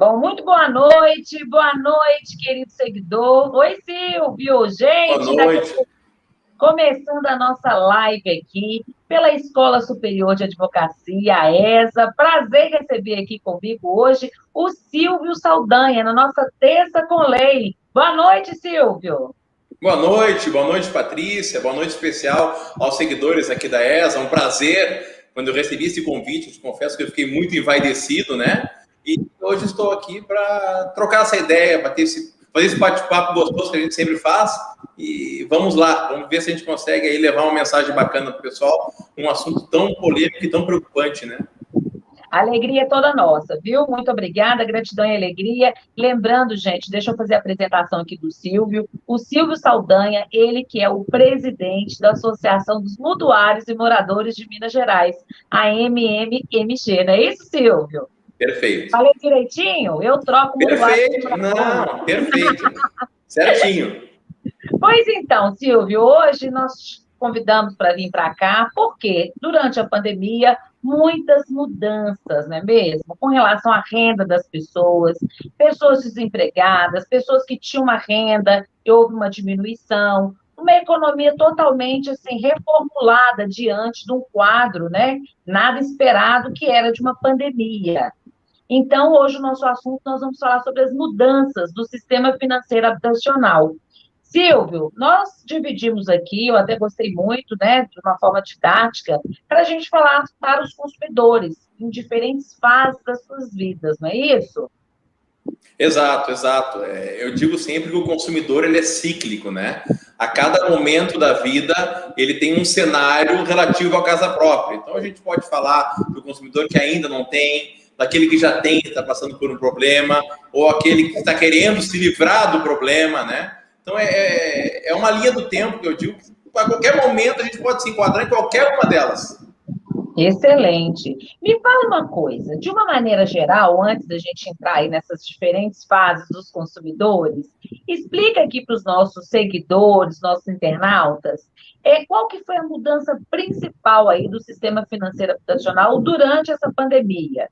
Bom, muito boa noite, querido seguidor. Oi, Silvio, Boa gente, noite. começando a nossa live aqui pela Escola Superior de Advocacia, a ESA. Prazer receber aqui comigo hoje o Silvio Saldanha, na nossa Terça com Lei. Boa noite, Silvio. Boa noite, Patrícia. Boa noite especial aos seguidores aqui da ESA. Um prazer. Quando eu recebi esse convite, eu te confesso que eu fiquei muito envaidecido, né? E hoje estou aqui para trocar essa ideia, fazer esse bate-papo gostoso que a gente sempre faz. E vamos lá, vamos ver se a gente consegue aí levar uma mensagem bacana para o pessoal, um assunto tão polêmico e tão preocupante, né? A alegria é toda nossa, viu? Muito obrigada, gratidão e alegria. Lembrando, gente, deixa eu fazer a apresentação aqui do Silvio. O Silvio Saldanha, ele que é o presidente da Associação dos Mutuários e Moradores de Minas Gerais, a MMMG, não é isso, Silvio? Perfeito. Falei direitinho? Eu troco mutuário Perfeito. por morador. Não, perfeito. Certinho. Pois então, Silvio, hoje nós convidamos para vir para cá, porque durante a pandemia, muitas mudanças, não é mesmo? Com relação à renda das pessoas, pessoas desempregadas, pessoas que tinham uma renda e houve uma diminuição, uma economia totalmente assim reformulada diante de um quadro, né? Nada esperado que era de uma pandemia. Então, hoje, o nosso assunto, nós vamos falar sobre as mudanças do sistema financeiro habitacional. Silvio, nós dividimos aqui, eu até gostei muito, né, de uma forma didática, para a gente falar para os consumidores, em diferentes fases das suas vidas, não é isso? Exato, exato. Eu digo sempre que o consumidor ele é cíclico, né? A cada momento da vida ele tem um cenário relativo à casa própria. Então a gente pode falar do consumidor que ainda não tem, daquele que já tem, está passando por um problema, ou aquele que está querendo se livrar do problema, né? Então é uma linha do tempo que eu digo que a qualquer momento a gente pode se enquadrar em qualquer uma delas. Excelente. Me fala uma coisa, de uma maneira geral, antes da gente entrar aí nessas diferentes fases dos consumidores, explica aqui para os nossos seguidores, nossos internautas, qual que foi a mudança principal aí do sistema financeiro habitacional durante essa pandemia?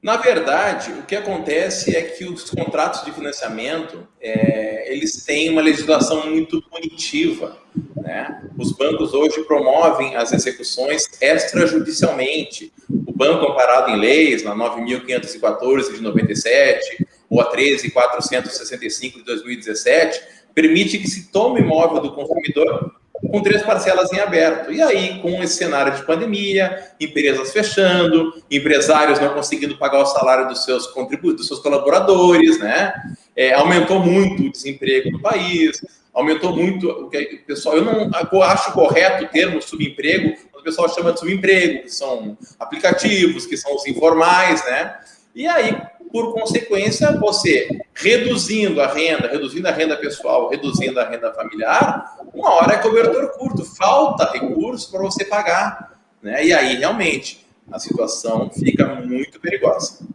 Na verdade, o que acontece é que os contratos de financiamento, eles têm uma legislação muito punitiva, né? Os bancos hoje promovem as execuções extrajudicialmente. O banco amparado em leis, na 9.514 de 97, ou a 13.465 de 2017, permite que se tome o imóvel do consumidor com 3 parcelas em aberto. E aí, com esse cenário de pandemia, empresas fechando, empresários não conseguindo pagar o salário dos seus contribuintes, dos seus colaboradores, né? Aumentou muito o desemprego no país, aumentou muito o pessoal. Eu não acho correto o termo subemprego, o pessoal chama de subemprego, que são aplicativos, que são os informais, né? E aí, por consequência, você reduzindo a renda pessoal, reduzindo a renda familiar, uma hora é cobertor curto, falta recurso para você pagar, né? E aí, realmente, a situação fica muito perigosa.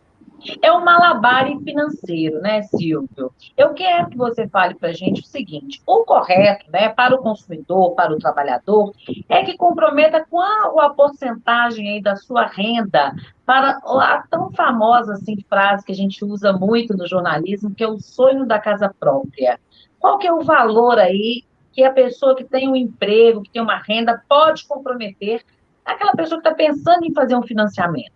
É um malabar financeiro, né, Silvio? Eu quero que você fale para a gente o seguinte: o correto, né, para o consumidor, para o trabalhador, é que comprometa qual a porcentagem aí da sua renda para a tão famosa assim, frase que a gente usa muito no jornalismo, que é o sonho da casa própria. Qual que é o valor aí que a pessoa que tem um emprego, que tem uma renda, pode comprometer aquela pessoa que está pensando em fazer um financiamento?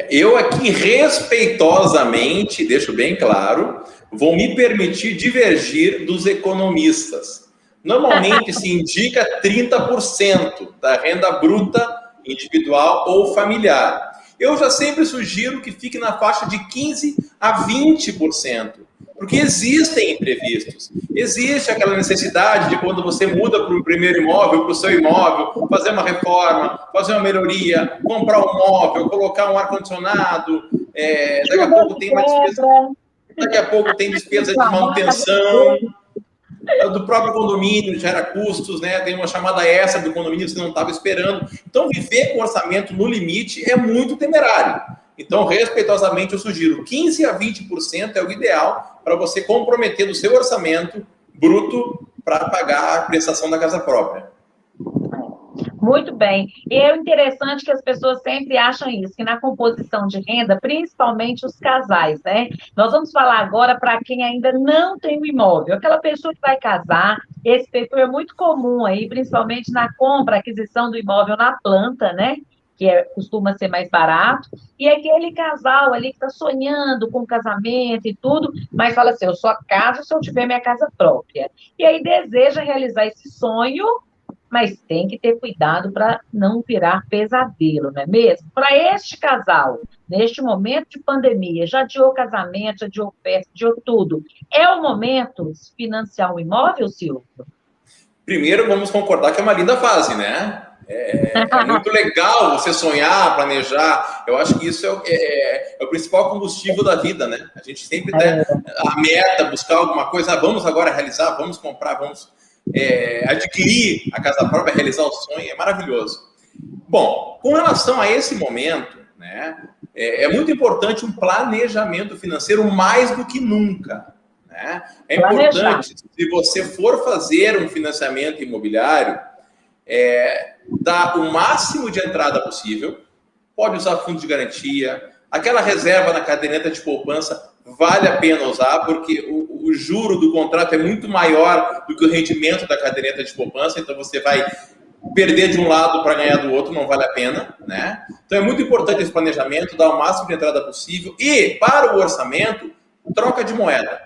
Eu aqui, respeitosamente, deixo bem claro, vou me permitir divergir dos economistas. Normalmente se indica 30% da renda bruta individual ou familiar. Eu já sempre sugiro que fique na faixa de 15% a 20%. Porque existem imprevistos. Existe aquela necessidade de quando você muda para o primeiro imóvel, para o seu imóvel, fazer uma reforma, fazer uma melhoria, comprar um móvel, colocar um ar-condicionado, daqui a pouco tem uma despesa, daqui a pouco tem despesa de manutenção do próprio condomínio, gera custos, né? Tem uma chamada extra do condomínio que você não estava esperando. Então, viver com orçamento no limite é muito temerário. Então, respeitosamente, eu sugiro 15% a 20% é o ideal para você comprometer no seu orçamento bruto para pagar a prestação da casa própria. Muito bem. E é interessante que as pessoas sempre acham isso, que na composição de renda, principalmente os casais, né? Nós vamos falar agora para quem ainda não tem um imóvel, aquela pessoa que vai casar, esse perfil é muito comum aí, principalmente na compra, aquisição do imóvel na planta, né? Costuma ser mais barato, e aquele casal ali que está sonhando com casamento e tudo, mas fala assim: eu só caso se eu tiver minha casa própria. E aí deseja realizar esse sonho, mas tem que ter cuidado para não virar pesadelo, não é mesmo? Para este casal, neste momento de pandemia, já adiou casamento, já adiou festa, adiou tudo. É o momento de financiar um imóvel, Silvio? Primeiro, vamos concordar que é uma linda fase, né? É muito legal você sonhar, planejar. Eu acho que isso é o principal combustível da vida, né? A gente sempre tem a meta, buscar alguma coisa. Vamos agora realizar, vamos comprar, vamos adquirir a casa própria, realizar o sonho. É maravilhoso. Bom, com relação a esse momento, né? É muito importante um planejamento financeiro mais do que nunca. Né? É importante, se você for fazer um financiamento imobiliário, dar o máximo de entrada possível, pode usar fundo de garantia, aquela reserva na caderneta de poupança vale a pena usar, porque o juro do contrato é muito maior do que o rendimento da caderneta de poupança, então você vai perder de um lado para ganhar do outro, não vale a pena, né? Então é muito importante esse planejamento, dar o máximo de entrada possível e, para o orçamento, troca de moeda.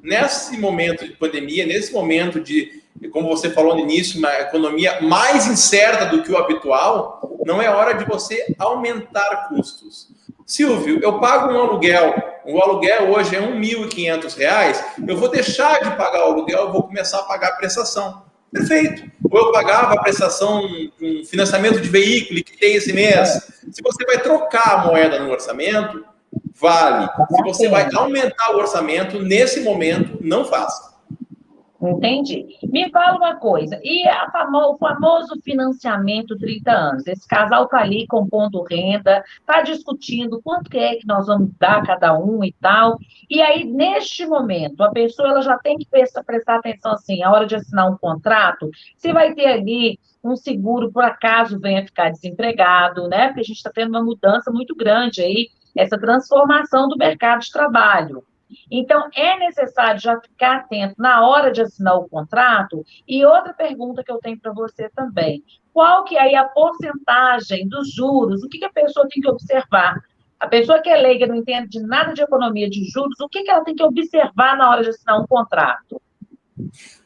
Nesse momento de pandemia, nesse momento de, como você falou no início, uma economia mais incerta do que o habitual, não é hora de você aumentar custos. Silvio, eu pago um aluguel, o aluguel hoje é R$ 1.500, eu vou deixar de pagar o aluguel, eu vou começar a pagar a prestação. Perfeito. Ou eu pagava a prestação, um financiamento de veículo que tem esse mês. Se você vai trocar a moeda no orçamento, vale. Se você vai aumentar o orçamento, nesse momento, não faça. Entendi. Me fala uma coisa, e o famoso financiamento 30 anos? Esse casal está ali compondo renda, está discutindo quanto é que nós vamos dar a cada um e tal, e aí, neste momento, a pessoa ela já tem que prestar atenção, assim, a hora de assinar um contrato, se vai ter ali um seguro por acaso venha ficar desempregado, né? Porque a gente está tendo uma mudança muito grande aí, essa transformação do mercado de trabalho. Então, é necessário já ficar atento na hora de assinar o contrato. E outra pergunta que eu tenho para você também: qual que é aí a porcentagem dos juros? O que a pessoa tem que observar? A pessoa que é leiga, não entende de nada de economia de juros, o que ela tem que observar na hora de assinar um contrato?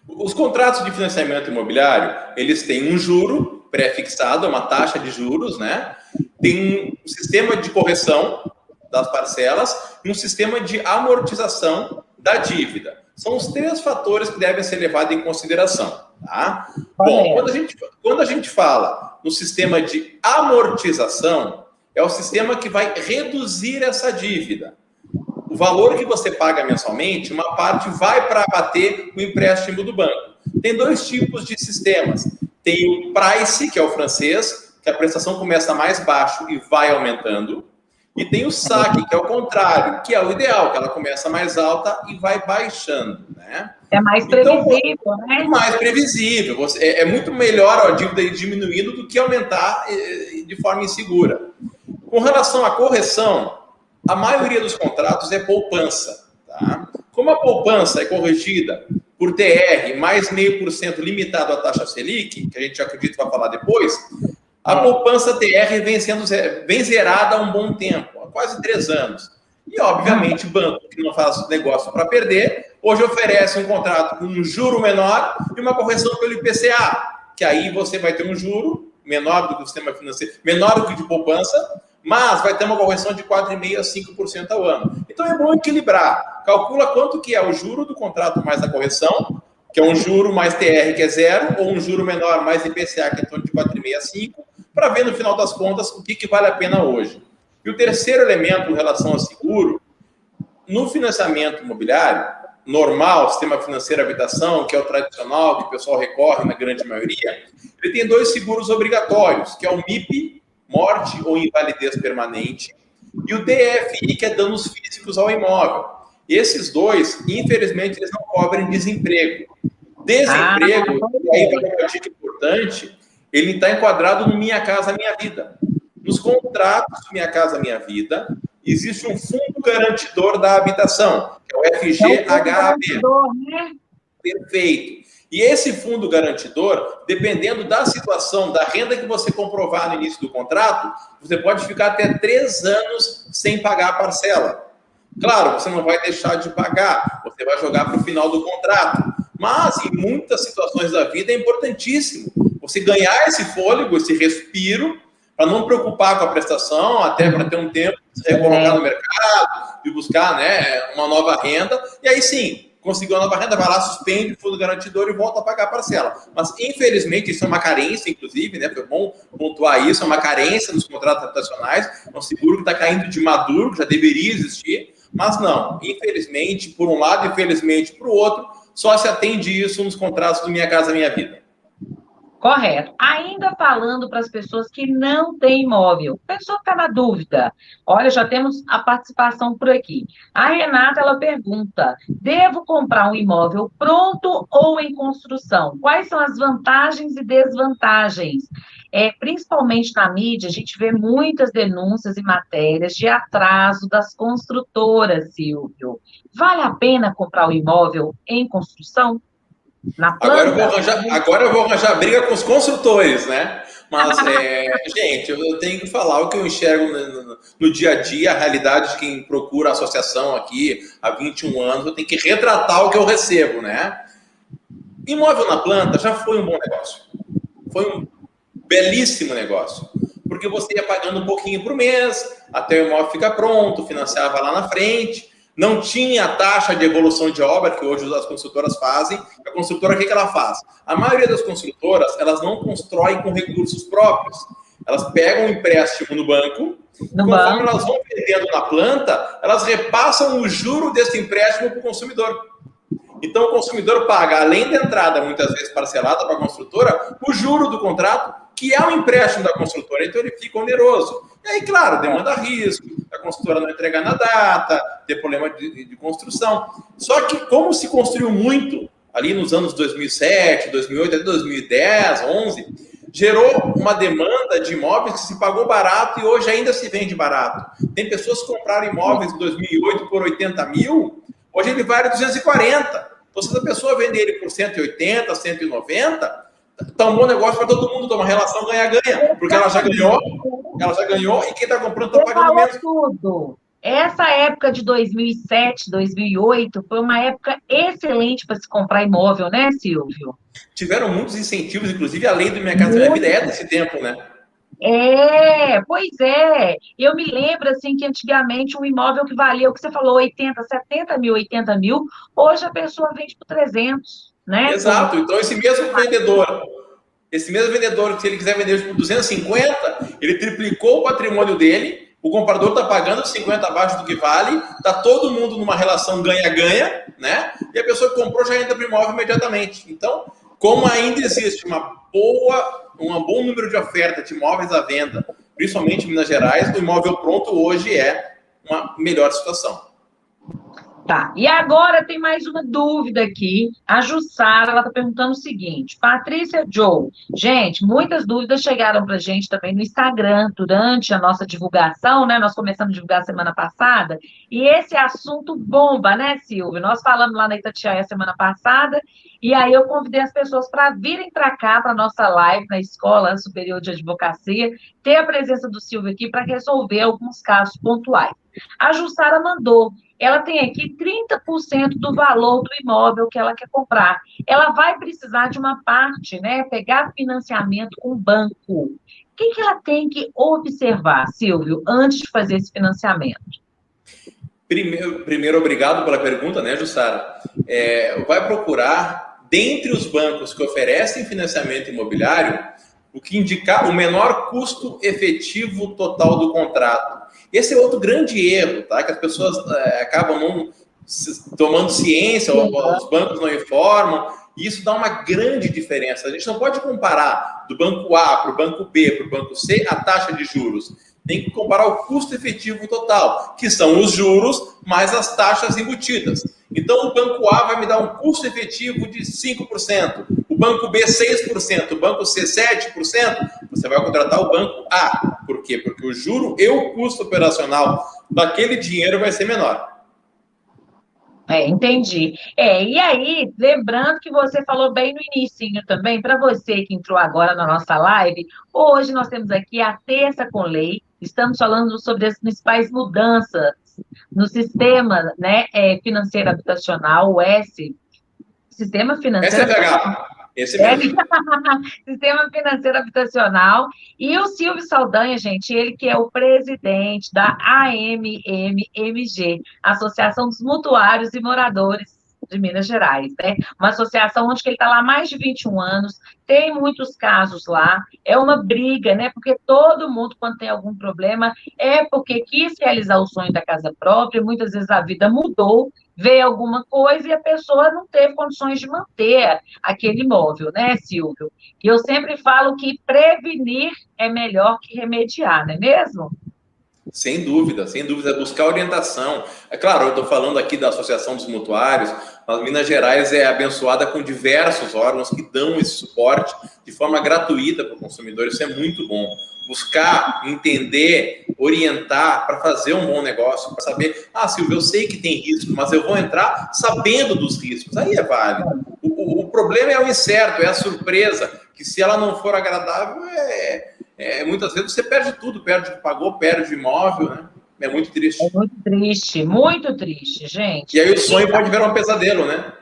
Os contratos de financiamento imobiliário, eles têm um juro pré-fixado, uma taxa de juros, né? Tem um sistema de correção das parcelas e um sistema de amortização da dívida. São os 3 fatores que devem ser levados em consideração. Tá? Bom, quando a gente fala no sistema de amortização, é o sistema que vai reduzir essa dívida. O valor que você paga mensalmente, uma parte vai para abater o empréstimo do banco. Tem 2 tipos de sistemas. Tem o price, que é o francês, que a prestação começa mais baixo e vai aumentando. E tem o saque, que é o contrário, que é o ideal, que ela começa mais alta e vai baixando, né? É mais previsível, então, né? É mais previsível. É muito melhor a dívida ir diminuindo do que aumentar de forma insegura. Com relação à correção, a maioria dos contratos é poupança, tá? Como a poupança é corrigida por TR mais 0,5% limitado à taxa Selic, que a gente acredita vai falar depois, a poupança TR vem zerada há um bom tempo, há quase 3 anos. E, obviamente, banco que não faz negócio para perder, hoje oferece um contrato com um juro menor e uma correção pelo IPCA, que aí você vai ter um juro menor do que o sistema financeiro, menor do que o de poupança, mas vai ter uma correção de 4,5% a 5% ao ano. Então, é bom equilibrar. Calcula quanto que é o juro do contrato mais a correção, que é um juro mais TR, que é 0, ou um juro menor mais IPCA, que é em torno de 4,5% a 5%, para ver, no final das contas, o que vale a pena hoje. E o terceiro elemento em relação ao seguro, no financiamento imobiliário, normal, sistema financeiro habitação, que é o tradicional, que o pessoal recorre na grande maioria, ele tem 2 seguros obrigatórios, que é o MIP, morte ou invalidez permanente, e o DFI, que é danos físicos ao imóvel. Esses 2, infelizmente, eles não cobrem desemprego. Desemprego, e aí vai uma dica importante, ele está enquadrado no Minha Casa Minha Vida. Nos contratos do Minha Casa Minha Vida, existe um fundo garantidor da habitação, que é o FGHAB. Né? Perfeito. E esse fundo garantidor, dependendo da situação, da renda que você comprovar no início do contrato, você pode ficar até 3 anos sem pagar a parcela. Claro, você não vai deixar de pagar, você vai jogar para o final do contrato. Mas, em muitas situações da vida, é importantíssimo você ganhar esse fôlego, esse respiro, para não preocupar com a prestação, até para ter um tempo de se recolocar no mercado, de buscar, né, uma nova renda. E aí, sim, conseguiu a nova renda, vai lá, suspende o fundo garantidor e volta a pagar a parcela. Mas, infelizmente, isso é uma carência, inclusive, né? Foi bom pontuar isso, é uma carência nos contratos habitacionais, é um seguro que está caindo de maduro, que já deveria existir, mas não. Infelizmente, por um lado, infelizmente, por outro, só se atende isso nos contratos do Minha Casa Minha Vida. Correto. Ainda falando para as pessoas que não têm imóvel, pessoa que está na dúvida. Olha, já temos a participação por aqui. A Renata, ela pergunta, devo comprar um imóvel pronto ou em construção? Quais são as vantagens e desvantagens? Principalmente na mídia, a gente vê muitas denúncias e matérias de atraso das construtoras, Silvio. Vale a pena comprar o imóvel em construção? Agora eu vou arranjar briga com os construtores, né? Mas, gente, eu tenho que falar o que eu enxergo no dia a dia, a realidade de quem procura a associação aqui há 21 anos, eu tenho que retratar o que eu recebo, né? Imóvel na planta já foi um bom negócio. Foi um belíssimo negócio. Porque você ia pagando um pouquinho por mês, até o imóvel ficar pronto, financiava lá na frente. Não tinha a taxa de evolução de obra que hoje as construtoras fazem. A construtora, o que ela faz? A maioria das construtoras, elas não constroem com recursos próprios. Elas pegam um empréstimo no banco, conforme elas vão vendendo na planta, elas repassam o juro desse empréstimo para o consumidor. Então, o consumidor paga, além da entrada, muitas vezes parcelada para a construtora, o juro do contrato, que é um empréstimo da construtora. Então, ele fica oneroso. E aí, claro, demanda risco, a construtora não entregar na data, ter problema de construção. Só que, como se construiu muito ali nos anos 2007, 2008, até 2010, 2011, gerou uma demanda de imóveis que se pagou barato e hoje ainda se vende barato. Tem pessoas que compraram imóveis em 2008 por 80 mil, hoje ele vale 240. Então, se a pessoa vender ele por 180, 190, tá um bom negócio para todo mundo, tá uma relação ganha-ganha, porque ela já ganhou e quem está comprando está pagando menos. Tudo. Essa época de 2007, 2008 foi uma época excelente para se comprar imóvel, né, Silvio? Tiveram muitos incentivos, inclusive a lei do Minha Casa Minha Vida é desse tempo, né? Pois é. Eu me lembro, assim, que antigamente um imóvel que valia, o que você falou, 80, 70 mil, 80 mil, hoje a pessoa vende por 300, né? Exato. Então, esse mesmo vendedor, se ele quiser vender por 250, ele triplicou o patrimônio dele, o comprador está pagando 50 abaixo do que vale, está todo mundo numa relação ganha-ganha, né? E a pessoa que comprou já entra para o imóvel imediatamente. Então, como ainda existe um bom número de oferta de imóveis à venda, principalmente em Minas Gerais, o imóvel pronto hoje é uma melhor situação. Tá, e agora tem mais uma dúvida aqui. A Jussara, ela está perguntando o seguinte: Patrícia Joe, gente, muitas dúvidas chegaram para a gente também no Instagram durante a nossa divulgação, né? Nós começamos a divulgar semana passada, e esse assunto bomba, né, Silvio? Nós falamos lá na Itatiaia semana passada, e aí eu convidei as pessoas para virem para cá, para a nossa live na Escola Superior de Advocacia, ter a presença do Silvio aqui para resolver alguns casos pontuais. A Jussara mandou. Ela tem aqui 30% do valor do imóvel que ela quer comprar. Ela vai precisar de uma parte, né? Pegar financiamento com o banco. O que ela tem que observar, Silvio, antes de fazer esse financiamento? Primeiro, obrigado pela pergunta, né, Jussara? Vai procurar, dentre os bancos que oferecem financiamento imobiliário, o que indicar o menor custo efetivo total do contrato. Esse é outro grande erro, tá? Que as pessoas acabam não tomando ciência, ou os bancos não informam, e isso dá uma grande diferença. A gente não pode comparar do banco A para o banco B, para o banco C, a taxa de juros. Tem que comparar o custo efetivo total, que são os juros mais as taxas embutidas. Então, o banco A vai me dar um custo efetivo de 5%, o banco B 6%, o banco C 7%, você vai contratar o banco A. Por quê? Porque o juro e o custo operacional daquele dinheiro vai ser menor. Entendi. E aí, lembrando que você falou bem no inicinho também, para você que entrou agora na nossa live, hoje nós temos aqui a Terça com Lei, estamos falando sobre as principais mudanças no sistema, né, financeiro habitacional, o Sistema Financeiro SFH, esse é, mesmo. Sistema Financeiro Habitacional. E o Silvio Saldanha, gente, ele que é o presidente da AMMMG, Associação dos Mutuários e Moradores de Minas Gerais, né? Uma associação onde ele está lá há mais de 21 anos, tem muitos casos lá, é uma briga, né? Porque todo mundo, quando tem algum problema, é porque quis realizar o sonho da casa própria, muitas vezes a vida mudou, veio alguma coisa e a pessoa não teve condições de manter aquele imóvel, né, Silvio? E eu sempre falo que prevenir é melhor que remediar, não é mesmo? Sem dúvida, buscar orientação. É claro, eu estou falando aqui da Associação dos Mutuários, mas Minas Gerais é abençoada com diversos órgãos que dão esse suporte de forma gratuita para o consumidor, isso é muito bom. Buscar, entender, orientar para fazer um bom negócio, para saber, Silvio, eu sei que tem risco, mas eu vou entrar sabendo dos riscos, aí é válido. O problema é o incerto, é a surpresa, que se ela não for agradável, muitas vezes você perde tudo, perde o que pagou, perde o imóvel, né? É muito triste. É muito triste, gente. E aí o sonho pode virar um pesadelo, né?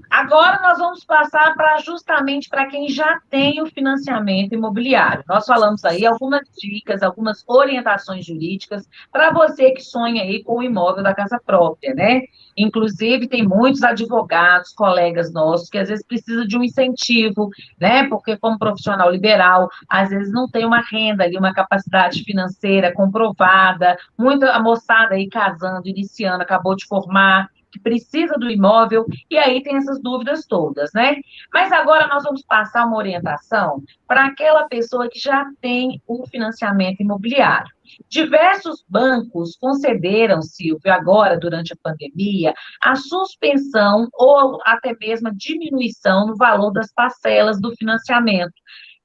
Agora nós vamos passar para justamente para quem já tem o financiamento imobiliário. Nós falamos aí algumas dicas, algumas orientações jurídicas para você que sonha aí com o imóvel da casa própria, né? Inclusive, tem muitos advogados, colegas nossos, que às vezes precisam de um incentivo, né? Porque como profissional liberal, às vezes não tem uma renda ali, uma capacidade financeira comprovada, muita moçada aí casando, iniciando, acabou de formar, que precisa do imóvel, e aí tem essas dúvidas todas, né? Mas agora nós vamos passar uma orientação para aquela pessoa que já tem o financiamento imobiliário. Diversos bancos concederam, Silvio, agora, durante a pandemia, a suspensão ou até mesmo a diminuição no valor das parcelas do financiamento,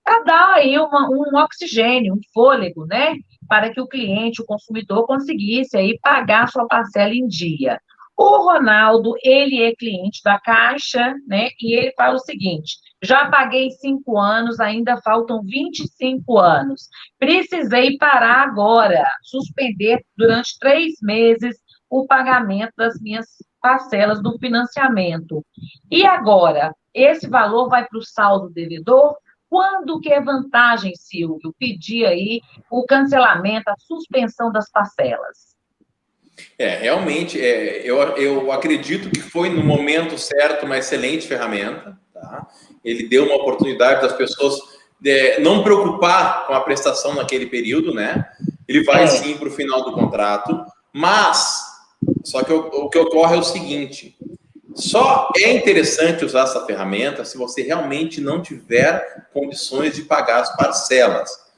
para dar aí um oxigênio, um fôlego, né? Para que o cliente, o consumidor, conseguisse aí pagar a sua parcela em dia. O Ronaldo, ele é cliente da Caixa, né? E ele fala o seguinte: já paguei 5 anos, ainda faltam 25 anos. Precisei parar agora, suspender durante 3 meses o pagamento das minhas parcelas do financiamento. E agora, esse valor vai para o saldo devedor? Quando que é vantagem, Silvio, pedir aí o cancelamento, a suspensão das parcelas? Realmente, eu acredito que foi no momento certo uma excelente ferramenta, tá? Ele deu uma oportunidade das pessoas não preocupar com a prestação naquele período, né? Ele vai sim para o final do contrato, mas só que o que ocorre é o seguinte: só é interessante usar essa ferramenta se você realmente não tiver condições de pagar as parcelas.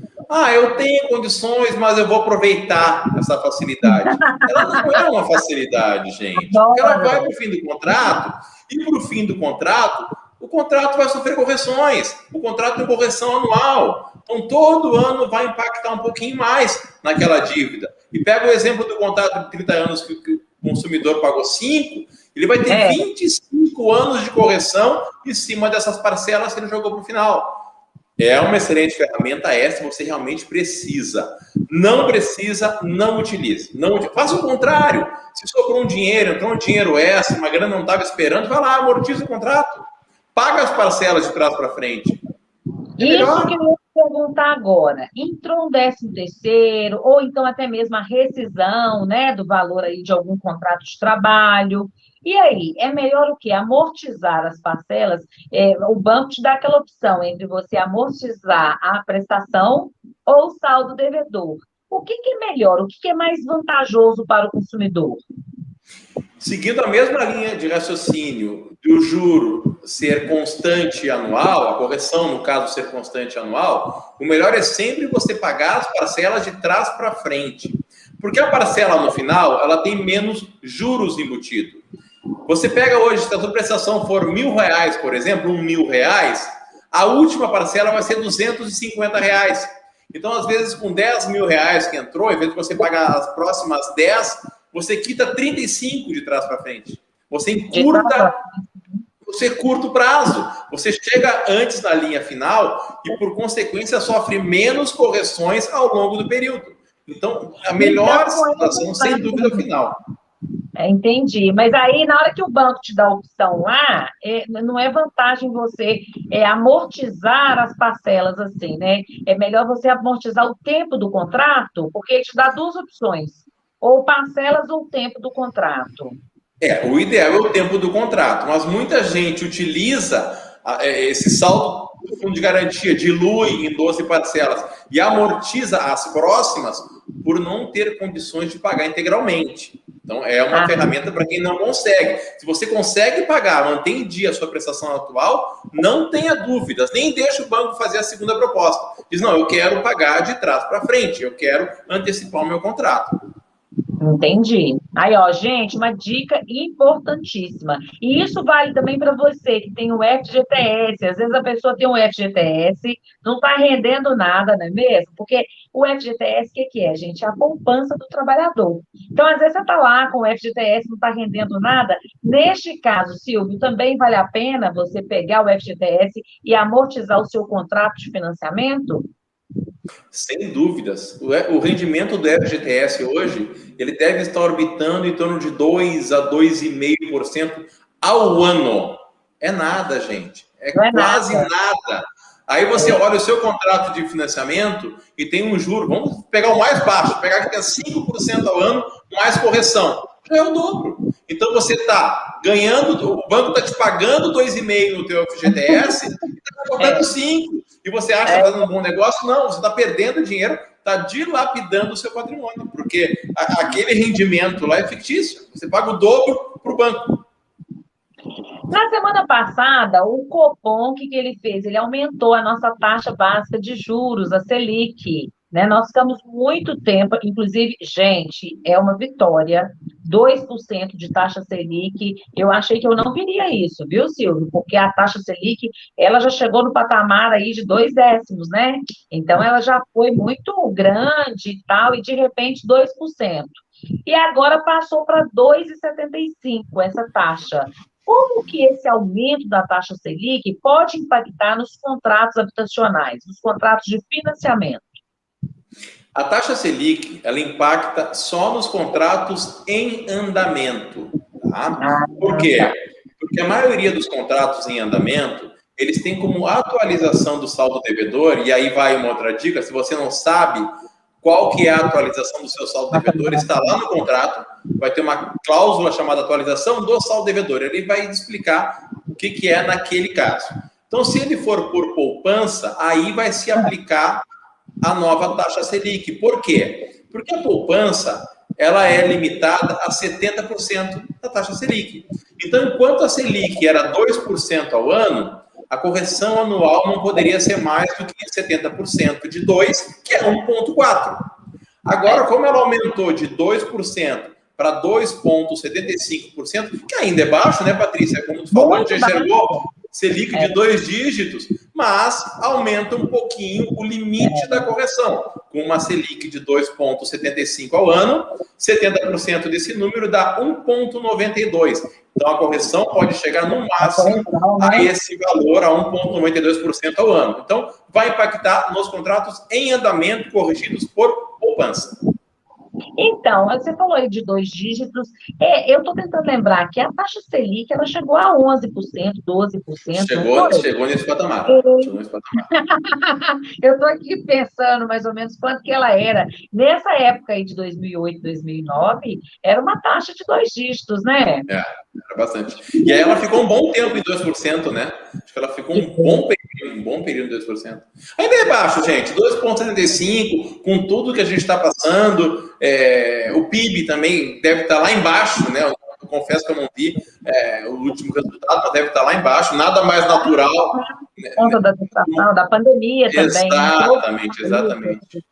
Eu tenho condições, mas eu vou aproveitar essa facilidade. Ela não é uma facilidade, gente. Ela vai para o fim do contrato, e para o fim do contrato, o contrato vai sofrer correções. O contrato tem correção anual. Então, todo ano vai impactar um pouquinho mais naquela dívida. E pega o exemplo do contrato de 30 anos que o consumidor pagou 5, ele vai ter 25 anos de correção em cima dessas parcelas que ele jogou para o final. É uma excelente ferramenta se você realmente precisa. Não precisa, não utilize. Faça o contrário. Se sobrou um dinheiro, entrou um dinheiro extra, uma grana não estava esperando, vai lá, amortiza o contrato. Paga as parcelas de trás para frente. Isso que eu vou perguntar agora. Entrou um 13º, ou então até mesmo a rescisão, né, do valor aí de algum contrato de trabalho. E aí, é melhor o quê? Amortizar as parcelas? O banco te dá aquela opção entre você amortizar a prestação ou o saldo devedor. O que é melhor? O que é mais vantajoso para o consumidor? Seguindo a mesma linha de raciocínio do juro ser constante anual, a correção, no caso, ser constante anual, o melhor é sempre você pagar as parcelas de trás para frente. Porque a parcela no final, ela tem menos juros embutidos. Você pega hoje, se a sua prestação for R$1.000, por exemplo, R$1.000, a última parcela vai ser R$250. Então, às vezes, com R$10.000 que entrou, em vez de você pagar as próximas 10, você quita 35 de trás para frente. Você curta o prazo. Você chega antes da linha final e, por consequência, sofre menos correções ao longo do período. Então, a melhor situação, sem dúvida, é o final. Entendi. Mas aí, na hora que o banco te dá a opção lá, não é vantagem você amortizar as parcelas assim, né? É melhor você amortizar o tempo do contrato, porque ele te dá duas opções, ou parcelas ou tempo do contrato. O ideal é o tempo do contrato, mas muita gente utiliza esse saldo do fundo de garantia, dilui em 12 parcelas e amortiza as próximas por não ter condições de pagar integralmente. Então, é uma ferramenta para quem não consegue. Se você consegue pagar, mantém em dia a sua prestação atual, não tenha dúvidas, nem deixe o banco fazer a segunda proposta. Diz, não, eu quero pagar de trás para frente, eu quero antecipar o meu contrato. Entendi. Aí, ó, gente, uma dica importantíssima. E isso vale também para você que tem o FGTS. Às vezes a pessoa tem um FGTS, não está rendendo nada, não é mesmo? Porque o FGTS, o que é, gente? É a poupança do trabalhador. Então, às vezes você está lá com o FGTS, não está rendendo nada. Neste caso, Silvio, também vale a pena você pegar o FGTS e amortizar o seu contrato de financiamento? Sem dúvidas. O rendimento do FGTS hoje, ele deve estar orbitando em torno de 2 a 2,5% ao ano. É nada, gente. É quase nada. Aí você olha o seu contrato de financiamento e tem um juro. Vamos pegar o mais baixo, pegar que é 5% ao ano, mais correção. Já é o dobro. Então você está ganhando, o banco está te pagando 2,5% no teu FGTS e está cobrando 5%. E você acha que está dando um bom negócio? Não, você está perdendo dinheiro, está dilapidando o seu patrimônio, porque aquele rendimento lá é fictício. Você paga o dobro para o banco. Na semana passada, o Copom, o que ele fez? Ele aumentou a nossa taxa básica de juros, a Selic, né? Nós ficamos muito tempo, inclusive, gente, é uma vitória, 2% de taxa Selic. Eu achei que eu não viria isso, viu, Silvio? Porque a taxa Selic, ela já chegou no patamar aí de 0,2, né? Então, ela já foi muito grande e tal, e de repente 2%. E agora passou para 2,75 essa taxa. Como que esse aumento da taxa Selic pode impactar nos contratos habitacionais, nos contratos de financiamento? A taxa Selic, ela impacta só nos contratos em andamento, tá? Por quê? Porque a maioria dos contratos em andamento, eles têm como atualização do saldo devedor, e aí vai uma outra dica, se você não sabe qual que é a atualização do seu saldo devedor, está lá no contrato, vai ter uma cláusula chamada atualização do saldo devedor, ele vai explicar o que é naquele caso. Então, se ele for por poupança, aí vai se aplicar a nova taxa Selic. Por quê? Porque a poupança, ela é limitada a 70% da taxa Selic. Então, enquanto a Selic era 2% ao ano, a correção anual não poderia ser mais do que 70% de 2, que é 1,4. Agora, como ela aumentou de 2% para 2,75%, que ainda é baixo, né, Patrícia? Como tu falou, a gente já chegou Selic de 2 dígitos, mas aumenta um pouquinho o limite da correção. Com uma Selic de 2,75 ao ano, 70% desse número dá 1,92. Então, a correção pode chegar no máximo a esse valor, a 1,92% ao ano. Então, vai impactar nos contratos em andamento corrigidos por poupança. Então, você falou aí de 2 dígitos. Eu estou tentando lembrar que a taxa Selic ela chegou a 11%, 12%. Chegou nesse patamar. Eu estou aqui pensando mais ou menos quanto que ela era. Nessa época aí de 2008, 2009, era uma taxa de 2 dígitos, né? Era bastante. E aí ela ficou um bom tempo em 2%, né? Acho que ela ficou um bom período em 2%. Ainda é baixo, gente. 2,75%, com tudo que a gente está passando. O PIB também deve estar lá embaixo, né? Eu confesso que eu não vi o último resultado, mas deve estar lá embaixo. Nada mais natural. Por conta da situação, da pandemia também. Exatamente.